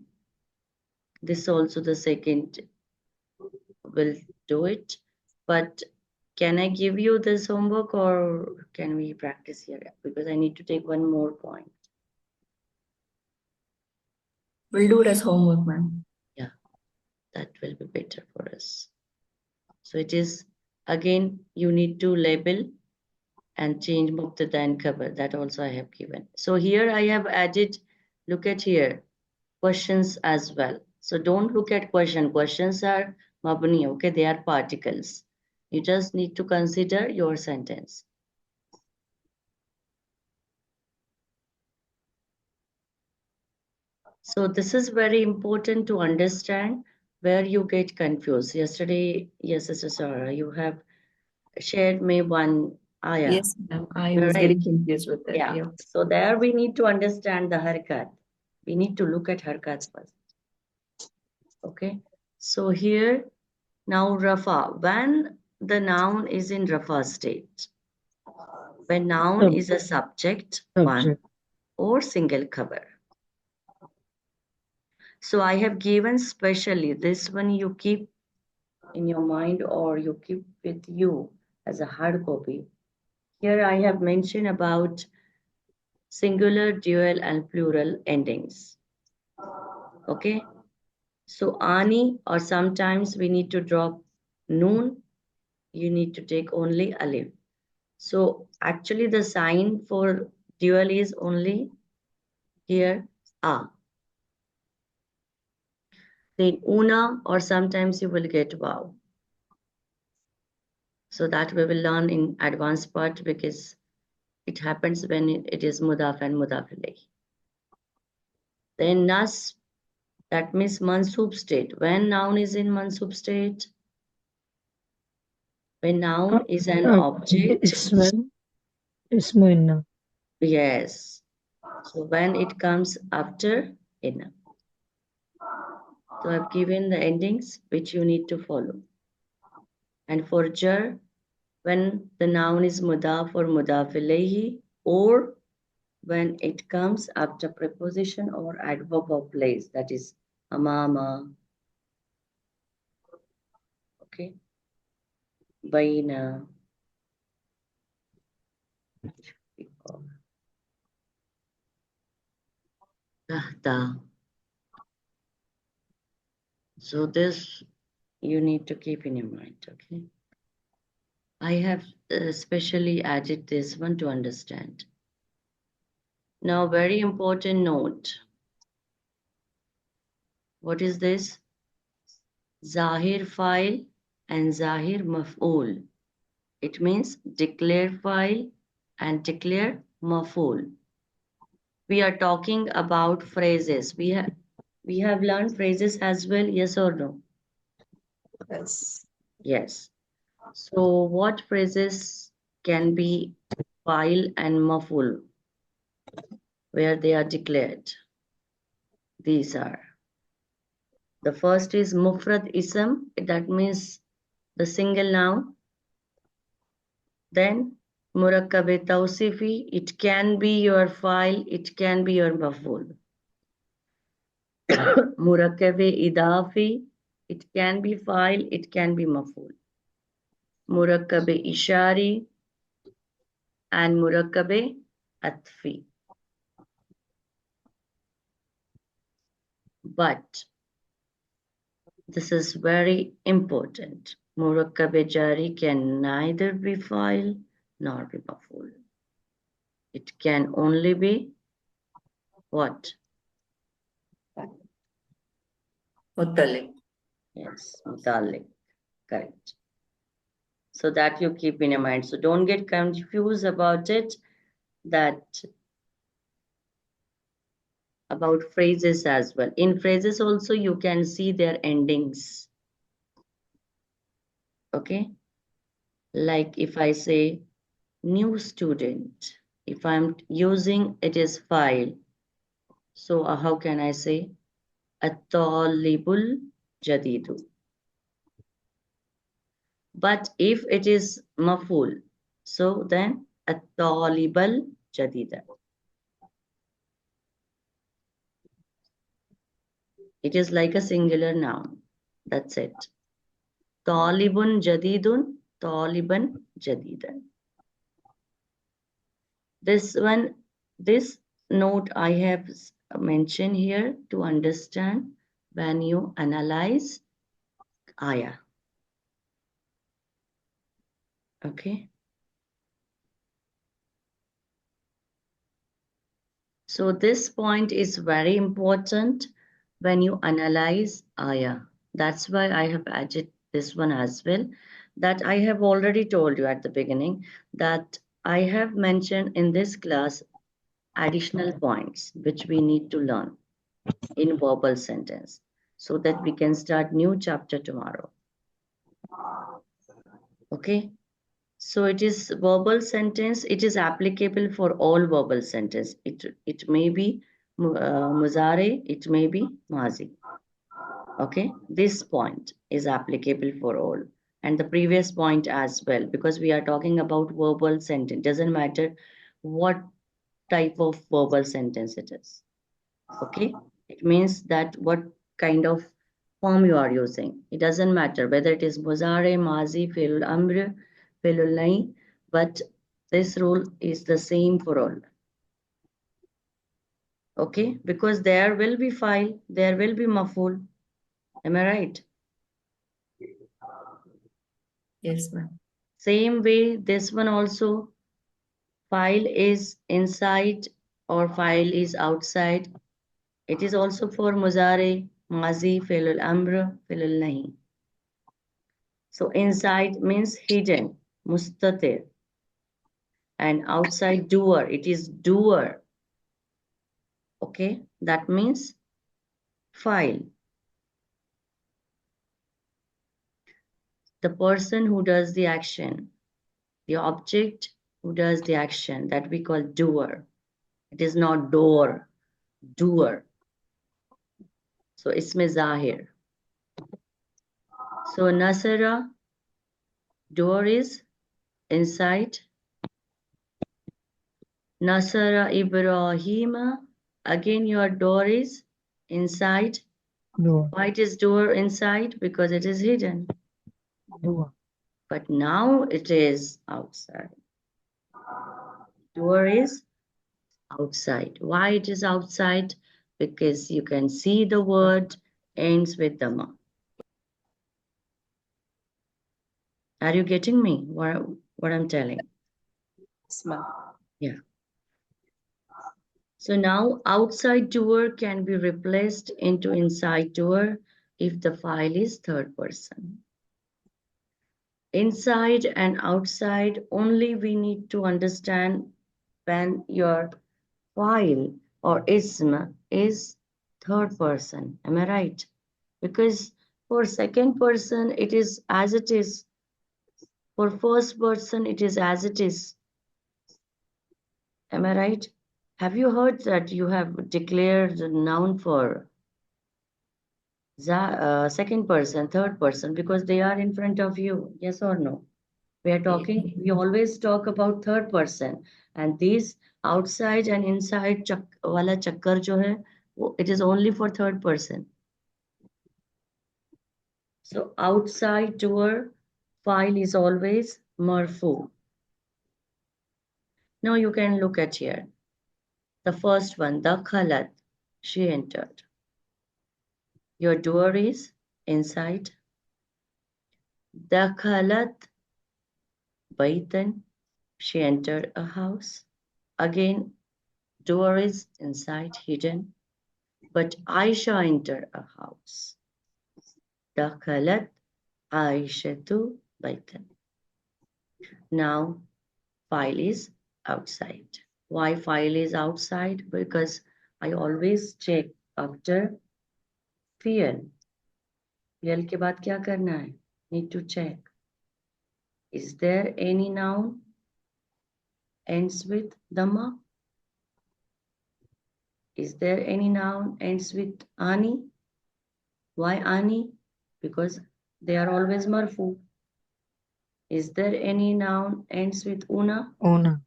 This also the second will do it. But can I give you this homework or can we practice here? Because I need to take one more point.
We'll do it as homework, ma'am.
Yeah, that will be better for us. So it is, again, you need to label and change mubtada and khabar. That also I have given. So here I have added, look at here, questions as well. So don't look at question. Questions are mabni, okay? They are particles. You just need to consider your sentence. So this is very important to understand where you get confused. Yesterday, yes, Sister Sarah, you have shared me one ayah.
Yes, ma'am. I was
Right.
getting confused with that.
Yeah. So there we need to understand the harkat. We need to look at harkat first. Okay. So here now Rafa, when the noun is in Rafa state, when noun is a subject, one or single cover. So I have given specially this one, you keep in your mind or you keep with you as a hard copy. Here I have mentioned about singular, dual and plural endings. Okay. So ani, or sometimes we need to drop noon, you need to take only alif. So actually the sign for dual is only here a. Then una, or sometimes you will get wow. So that we will learn in advanced part because it happens when it is mudaf and mudaf ilayh. Then nas, that means mansub state. When noun is in mansub state, when noun is an object.
Ismu inna.
Yes. So when it comes after inna. So I've given the endings which you need to follow. And for jar, when the noun is mudaf or mudaf ilayhi, or when it comes after preposition or adverb of place, that is amama, okay, baina, Tahta. So this you need to keep in your mind, okay? I have specially added this one to understand. Now, very important note. What is this? Zahir file and Zahir maf'ul. It means declare file and declare maf'ul. We are talking about phrases. We have learned phrases as well, yes or no?
Yes.
Yes. So what phrases can be file and maf'ul where they are declared? These are. The first is mufrad ism, that means the single noun. Then murakkab tawsifi, it can be your file, it can be your maf'ul. Murakkab idafi, it can be file, it can be maf'ul. Murakkab ishari and murakkab atfi. But this is very important. Murakkab jari can neither be file nor be maf'ul. It can only be what?
Mutalik.
Yes, mutalik. Correct. So that you keep in your mind. So don't get confused about it, that about phrases as well. In phrases also you can see their endings. Okay? Like if I say new student, if I'm using it is file. So how can I say at-talibul jadidu? But if it is maf'ul, so then at-talibal jadida. It is like a singular noun. That's it. Talibun jadidun, taliban jadidan. This one, this note I have mentioned here to understand when you analyze ayah. Okay. So this point is very important when you analyze ayah. That's why I have added this one as well. That I have already told you at the beginning that I have mentioned in this class additional points which we need to learn in verbal sentence so that we can start new chapter tomorrow. Okay. So it is verbal sentence. It is applicable for all verbal sentence. It may be muzare, it may be mazi. Okay, this point is applicable for all, and the previous point as well, because we are talking about verbal sentence. Doesn't matter what type of verbal sentence it is. Okay, it means that what kind of form you are using. It doesn't matter whether it is muzare, mazi, fi'lul amr, fi'lul nahi, but this rule is the same for all. Okay, because there will be file, there will be maf'ul. Am I right?
Yes, ma'am.
Same way, this one also, file is inside or file is outside. It is also for muzare, mazi, fi'lul amr, fi'lul nahi. So inside means hidden, mustatir. And outside doer, it is doer. Okay, that means file. The person who does the action, the object who does the action, that we call doer. It is not door, doer. So isme zahir. So nasara, door is inside. Nasara Ibrahima, again your door is inside.
Door.
Why it is door inside? Because it is hidden.
Door.
But now it is outside. Door is outside. Why it is outside? Because you can see the word ends with the ma. Are you getting me? What I'm telling?
Yes, ma'am.
Yeah. So now outside doer can be replaced into inside doer if the file is third person. Inside and outside only we need to understand when your file or ism is third person. Am I right? Because for second person it is as it is. For first person it is as it is. Am I right? Have you heard that you have declared a noun for second person, third person, because they are in front of you? Yes or no? We always talk about third person, and these outside and inside wala chakkar jo hai, it is only for third person. So outside door file is always marfu. Now you can look at here. The first one, dakhalat, she entered. Your door is inside. Dakhalat baitan, she entered a house. Again, door is inside, hidden. But Aisha entered a house. Dakhalat Aishatu baitan. Now, file is outside. Why file is outside? Because I always check after fi'l. Fi'l के बाद क्या करना है? Need to check. Is there any noun ends with dhamma? Is there any noun ends with ani? Why ani? Because they are always marfu. Is there any noun ends with una?
Una.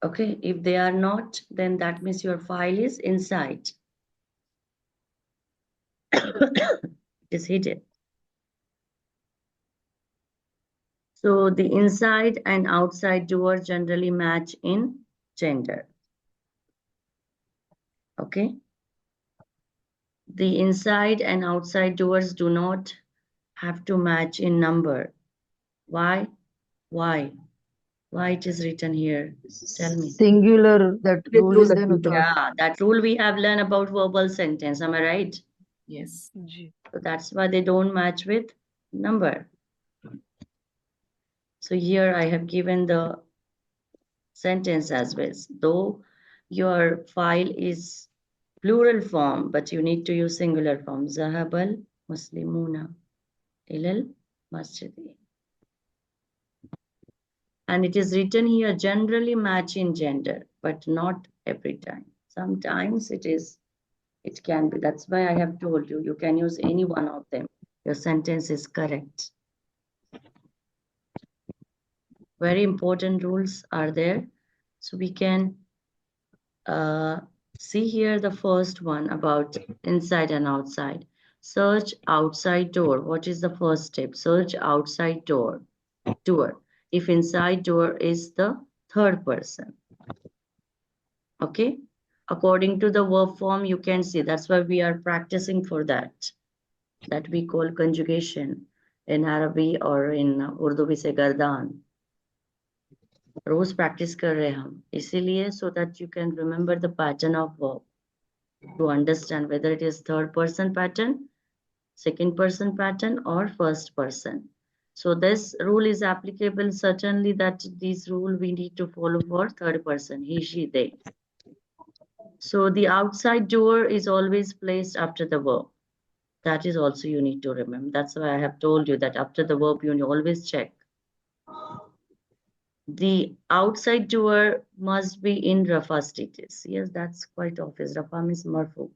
Okay, if they are not, then that means your file is inside. It is hidden. So the inside and outside doer generally match in gender. Okay. The inside and outside doers do not have to match in number. Why? Why? Why it is written here? Tell me.
Singular, that rule is there.
Yeah, that rule we have learned about verbal sentence. Am I right?
Yes.
So that's why they don't match with number. So here I have given the sentence as well. Though your file is plural form, but you need to use singular form. Zahabal Muslimuna ilal masjidi. And it is written here generally match in gender, but not every time. Sometimes it can be. That's why I have told you, you can use any one of them. Your sentence is correct. Very important rules are there. So we can see here the first one about inside and outside. Search outside door. What is the first step? Search outside door. If inside door is the third person. Okay. According to the verb form, you can see. That's why we are practicing for that. That we call conjugation. In Arabic or in Urdu we say gardan. रोज practice कर रहे हैं हम इसीलिए so that you can remember the pattern of verb to understand whether it is third person pattern, second person pattern or first person. So this rule is applicable certainly that this rule we need to follow for third person, he, she, they. So the outside door is always placed after the verb. That is also you need to remember. That's why I have told you that after the verb you always check. The outside door must be in Rafa status. Yes, that's quite obvious. Rafa means marfu.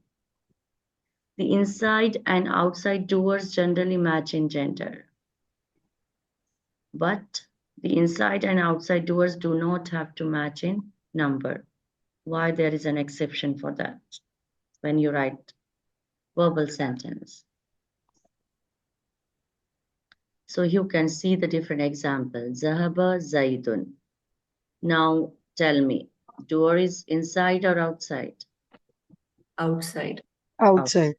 The inside and outside doors generally match in gender. But the inside and outside doors do not have to match in number. Why? There is an exception for that when you write verbal sentence. So you can see the different examples. Zahaba Zaidun. Now tell me, door is inside or outside?
Outside.
Outside.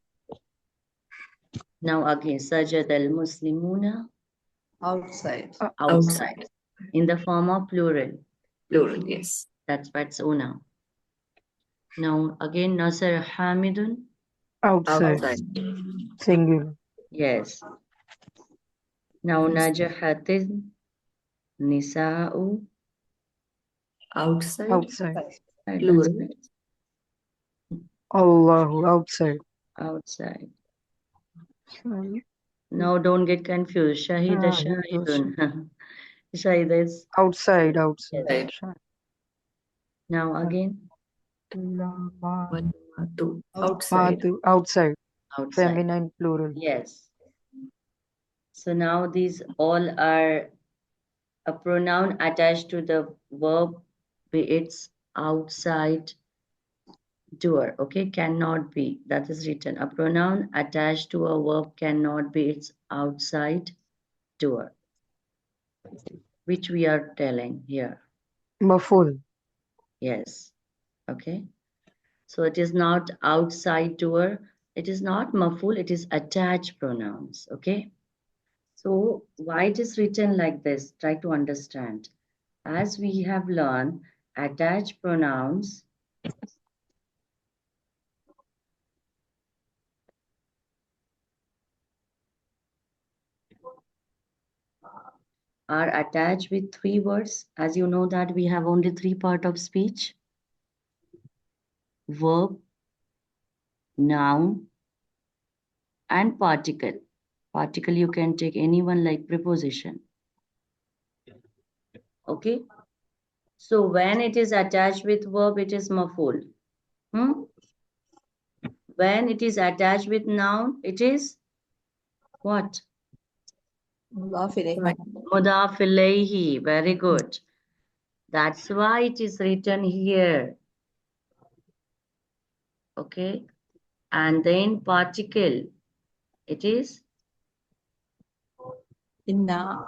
Now again, sajad al-muslimuna,
Outside.
outside. In the form of plural.
Plural, yes.
That's what's una. Now again, nasar hamidun.
Outside. Singular.
Yes. Now najahatin nisa'u.
Outside.
Outside.
Right,
Plural.
that's right.
Allahu. Outside.
Outside. Now don't get confused. Shahida shahidun. Shahida is
Outside. Outside.
yes. Now again.
Matu. Outside.
Matu. Outside.
Outside.
Feminine plural.
Yes. So now these all are a pronoun attached to the verb, be it's outside door. Okay, cannot be. That is written. A pronoun attached to a verb cannot be its outside door, which we are telling here.
Maful.
Yes. Okay. So it is not outside door. It is not maful. It is attached pronouns. Okay. So why it is written like this? Try to understand. As we have learned, attached pronouns are attached with three words. As you know that we have only three parts of speech: verb, noun, and particle. Particle you can take anyone like preposition. Okay. So when it is attached with verb, it is maful. When it is attached with noun, it is what?
Mudaf ilayhi.
Mudaf ilayhi. Very good. That's why it is written here. Okay. And then particle, it is?
Inna.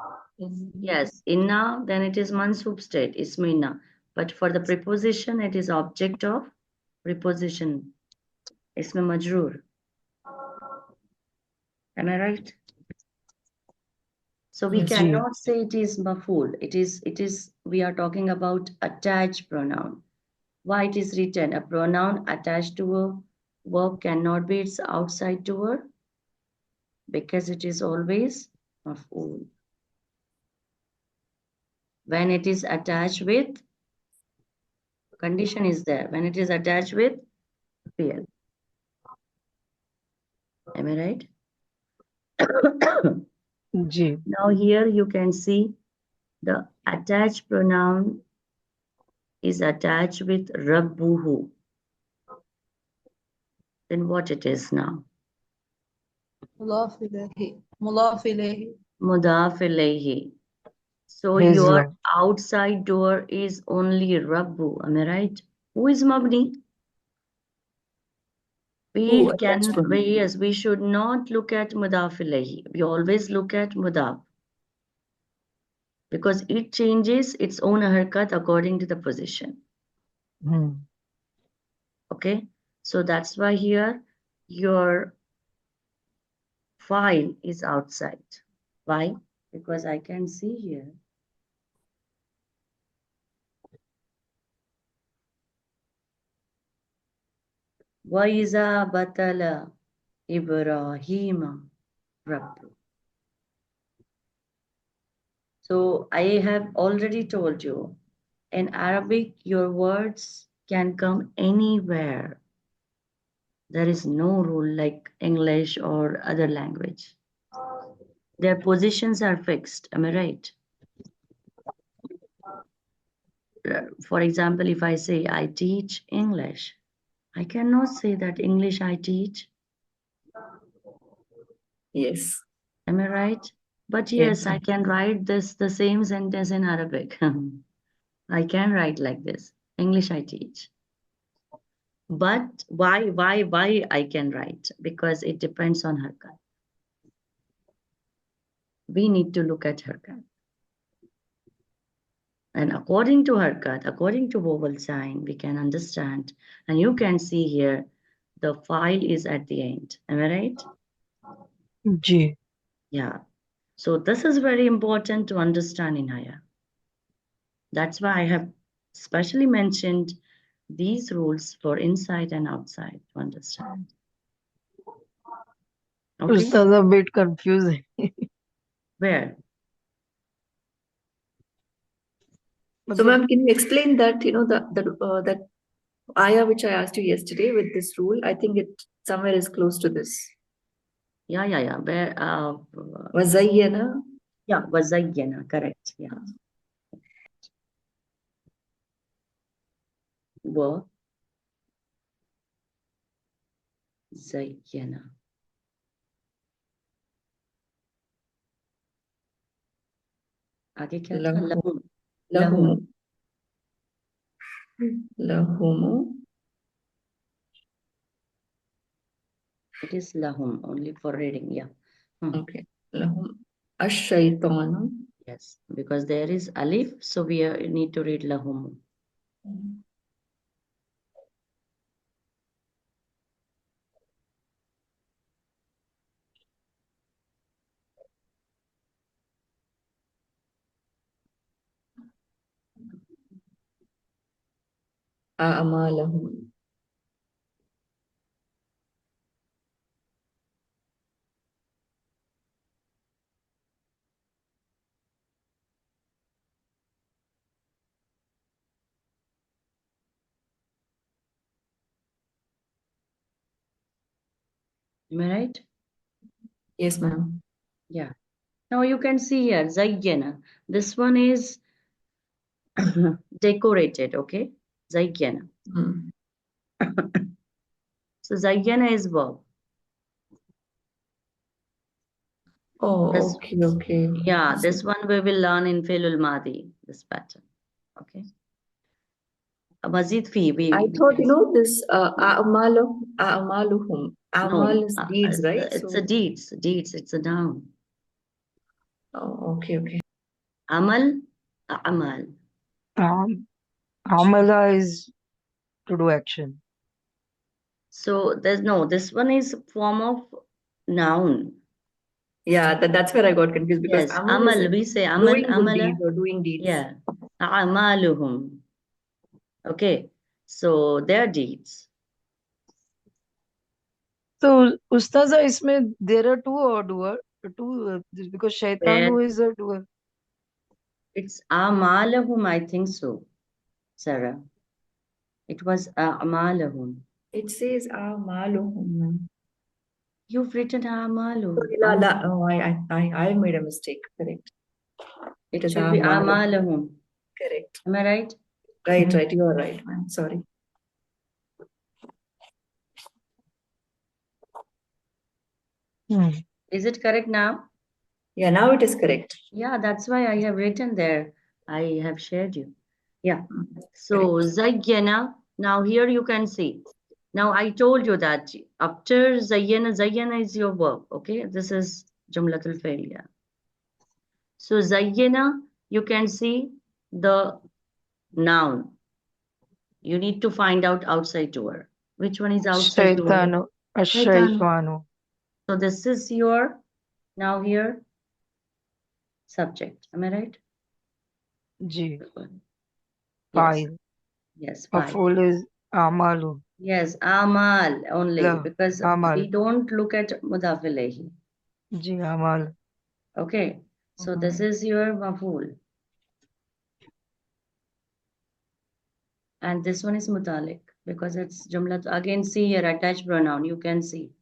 Yes, inna, then it is mansub state, ismu inna. But for the preposition, it is object of preposition, ismu majroor. Am I right? So we
Yes.
cannot say it is maful. It is, we are talking about attached pronoun. Why it is written? A pronoun attached to a verb cannot be its outside doer because it is always maful. When it is attached with, condition is there. When it is attached with PL. Am I right?
G.
Now here you can see the attached pronoun is attached with Rabbuhu. Then what it is now?
Mudaf ilayhi. Mudaf ilayhi.
Mudaf ilayhi. So
His
your
love.
outside door is only Rabbu. Am I right? Who is Mabni? We
Who
can,
attached pronoun?
yes, we should not look at Mudaf ilayhi. We always look at Mudaf, because it changes its own harkat according to the position. Okay, so that's why here your file is outside. Why? Because I can see here. وَإِذَا بَتَلَ إِبْرَاهِيمَ رَبُّهُ. So I have already told you, in Arabic, your words can come anywhere. There is no rule like English or other language. Their positions are fixed. Am I right? For example, if I say I teach English, I cannot say that English I teach.
Yes.
Am I right? But
Yes.
yes, I can write this the same sentence in Arabic. I can write like this. English I teach. But why I can write? Because it depends on harkat. We need to look at harkat. And according to harkat, according to vowel sign, we can understand. And you can see here, the file is at the end. Am I right?
Ji.
Yeah. So this is very important to understand in Haya. That's why I have specially mentioned these rules for inside and outside to understand. Okay.
It's a bit confusing.
Where?
So, ma'am, can you explain that, that ayah which I asked you yesterday with this rule? I think it somewhere is close to this.
Yeah. Where?
Wazayyana.
Yeah, wazayyana. Correct. Yeah. Zayyana. आगे क्या था?
Lahum.
Lahum.
Lahumu.
It is lahum, only for reading. Yeah.
Okay. Lahum. Ash-shaytanu.
Yes, because there is alif, so we need to read lahum.
A'malahum.
Am I right?
Yes, ma'am.
Yeah. Now you can see here, zayyana. This one is decorated, okay? Zayyana. So zayyana is verb.
Oh,
This-
okay.
Yeah, this one we will learn in Fi'lul Madi, this pattern. Okay. Mazid fi,
I thought, this a'maluhum. Amal is deeds, right?
It's a deeds. It's a noun.
Oh, okay.
Amal, amal.
Amala is to do action.
So this one is form of noun.
Yeah, that's where I got confused because
Yes, amal, we say amal,
doing good
amala.
deeds or doing deeds.
Yeah, a'maluhum. Okay, so their deeds.
So, Ustaza, isme there are two doer, because Shaitanu is a doer.
It's a'malahum, I think so, Sarah. It was a'malahum.
It says a'maluhum.
You've written a'malu.
Oh, I made a mistake. Correct.
It should be a'malahum.
Correct.
Am I right?
Right. You are right, ma'am. Sorry.
Is it correct now?
Yeah, now it is correct.
Yeah, that's why I have written there. I have shared you. Yeah. So zayyana. Now here you can see. Now I told you that after zayyana is your verb. Okay, this is jumlatul failure. So zayyana, you can see the noun. You need to find out outside doer. Which one is outside doer?
Shaitanu.
So this is your now here subject. Am I right?
Ji.
Yes.
File.
Yes.
Maf'ul is amalu.
Yes, amal only because
amal.
we don't look at mudaf ilayhi.
Ji, amal.
Okay, so this is your maf'ul. And this one is mutalik because it's jumla. Again, see here attached pronoun. You can see.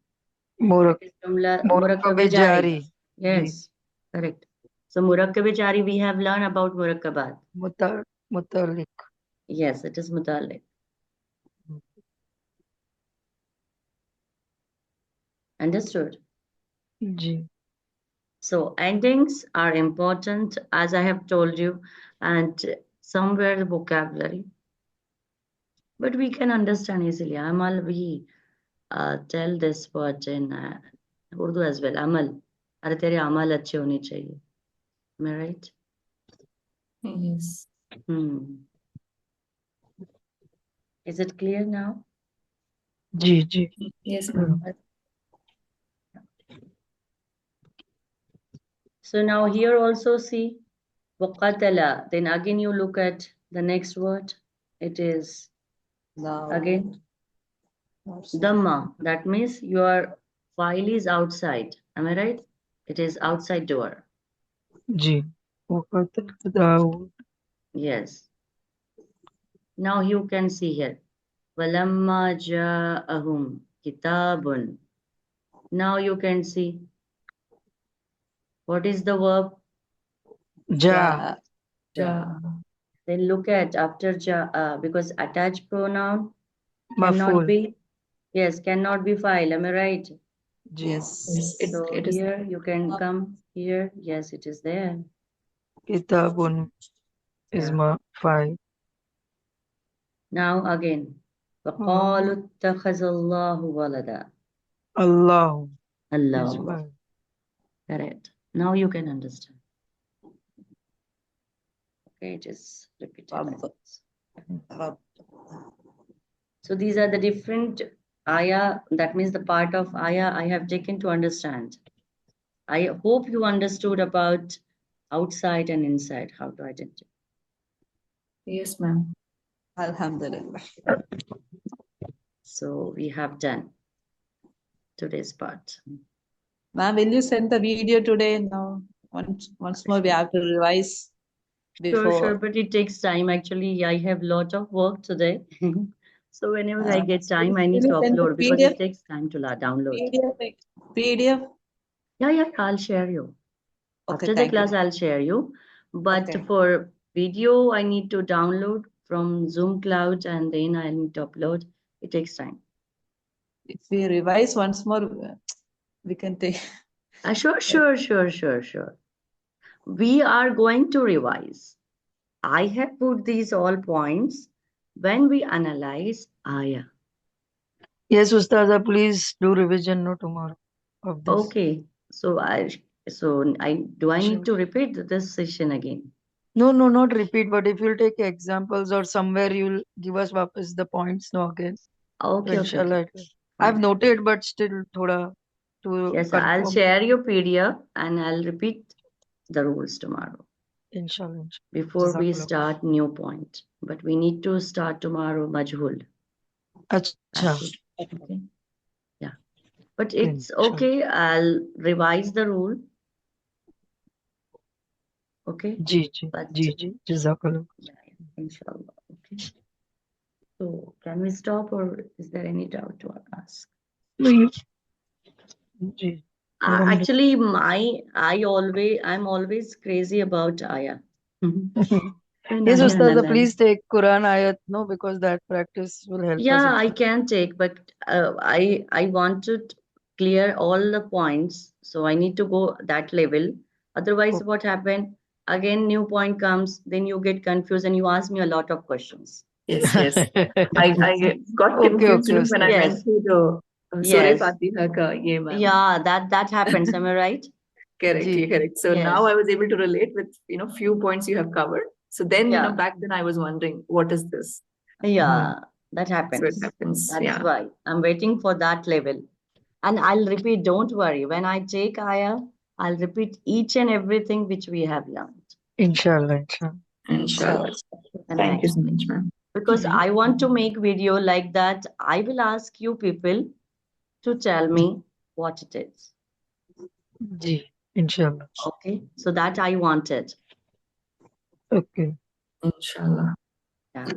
Murakkabe jari.
Yes, correct. So murakkabe jari, we have learned about murakkabat.
Mutalik.
Yes, it is mutalik. Understood?
Ji.
So endings are important, as I have told you, and somewhere the vocabulary. But we can understand easily. Amal, we tell this word in Urdu as well. Amal. Are tere amal achhe hone chahiye. Am I right?
Yes.
Is it clear now?
Ji ji
Yes, ma'am.
So now here also see وَقَتَلَ. Then again you look at the next word. It is again Dhamma. That means your file is outside. Am I right? It is outside door.
Ji وقتل داود
Yes. Now you can see here. وَلَمَّا جَاءَهُمْ كِتَابٌ. Now you can see what is the verb.
जा
Ja.
Then look at after because attached pronoun cannot
मफूल
be. Yes, cannot be file. Am I right?
Yes.
Yes,
So
it is.
here you can come here. Yes, it is there.
किताबुन is
Yeah.
my file.
Now again. وَقَالُوا اتَّخَذَ اللَّهُ وَلَدًا.
Allah is
Allah.
file.
Correct. Now you can understand. Okay, just repeat
Rabb.
it.
Rabb.
So these are the different ayah. That means the part of ayah I have taken to understand. I hope you understood about outside and inside, how to identify.
Yes, ma'am.
Alhamdulillah.
So we have done today's part.
Ma'am, will you send the video today? No. Once more, we have to revise before.
Sure, but it takes time. Actually, I have lot of work today. So whenever I get time, I need to
will you send the
upload because
PDF?
it takes time to download.
PDF?
Yeah, I'll share you.
Okay,
After the
thank
class,
you.
I'll share you. But
Okay.
for video, I need to download from Zoom Cloud and then I need to upload. It takes time.
If we revise once more, we can take.
Sure. We are going to revise. I have put these all points when we analyze ayah.
Yes, Ustaza, please do revision no tomorrow of this.
Okay. So I do I
Sure.
need to repeat this session again?
No, not repeat, but if you'll take examples or somewhere you'll give us wapas the points no again.
Okay.
Inshallah.
Fine.
I've noted, but still thoda to
Yes, I'll
confirm.
share your PDF and I'll repeat the rules tomorrow.
Inshallah.
Before we
Jazakallah.
start new point. But we need to start tomorrow Majhul.
Acha.
Okay. Yeah. But
Okay,
it's okay. I'll revise the rule. Okay.
Ji.
But
Jazakallah.
yeah, inshallah. Okay. So can we stop or is there any doubt to ask?
Ji.
Actually, I'm always crazy I ayah.
Yes, Ustaza, please take Quran ayat, no, because that practice will help us.
Yeah, I can take, but I want to clear all the points, so I need to go that level. Otherwise,
Okay.
what happened? Again, new point comes, then you get confused and you ask me a lot of questions.
Yes. I got confused when I went through the Surah Fatiha ka ye, ma'am.
Yeah, that happens. Am I right?
Correct. So now I was able to relate with few points you have covered. So then back then I was wondering what is this?
Yeah, that happens.
So it happens.
That's why I'm waiting for that level. And I'll repeat, don't worry. When I take ayah, I'll repeat each and everything which we have learned.
Inshallah.
Thank you so much, ma'am.
Because I want to make video like that. I will ask you people to tell me what it is.
Ji. Inshallah.
Okay. So that I wanted.
Okay.
Inshallah.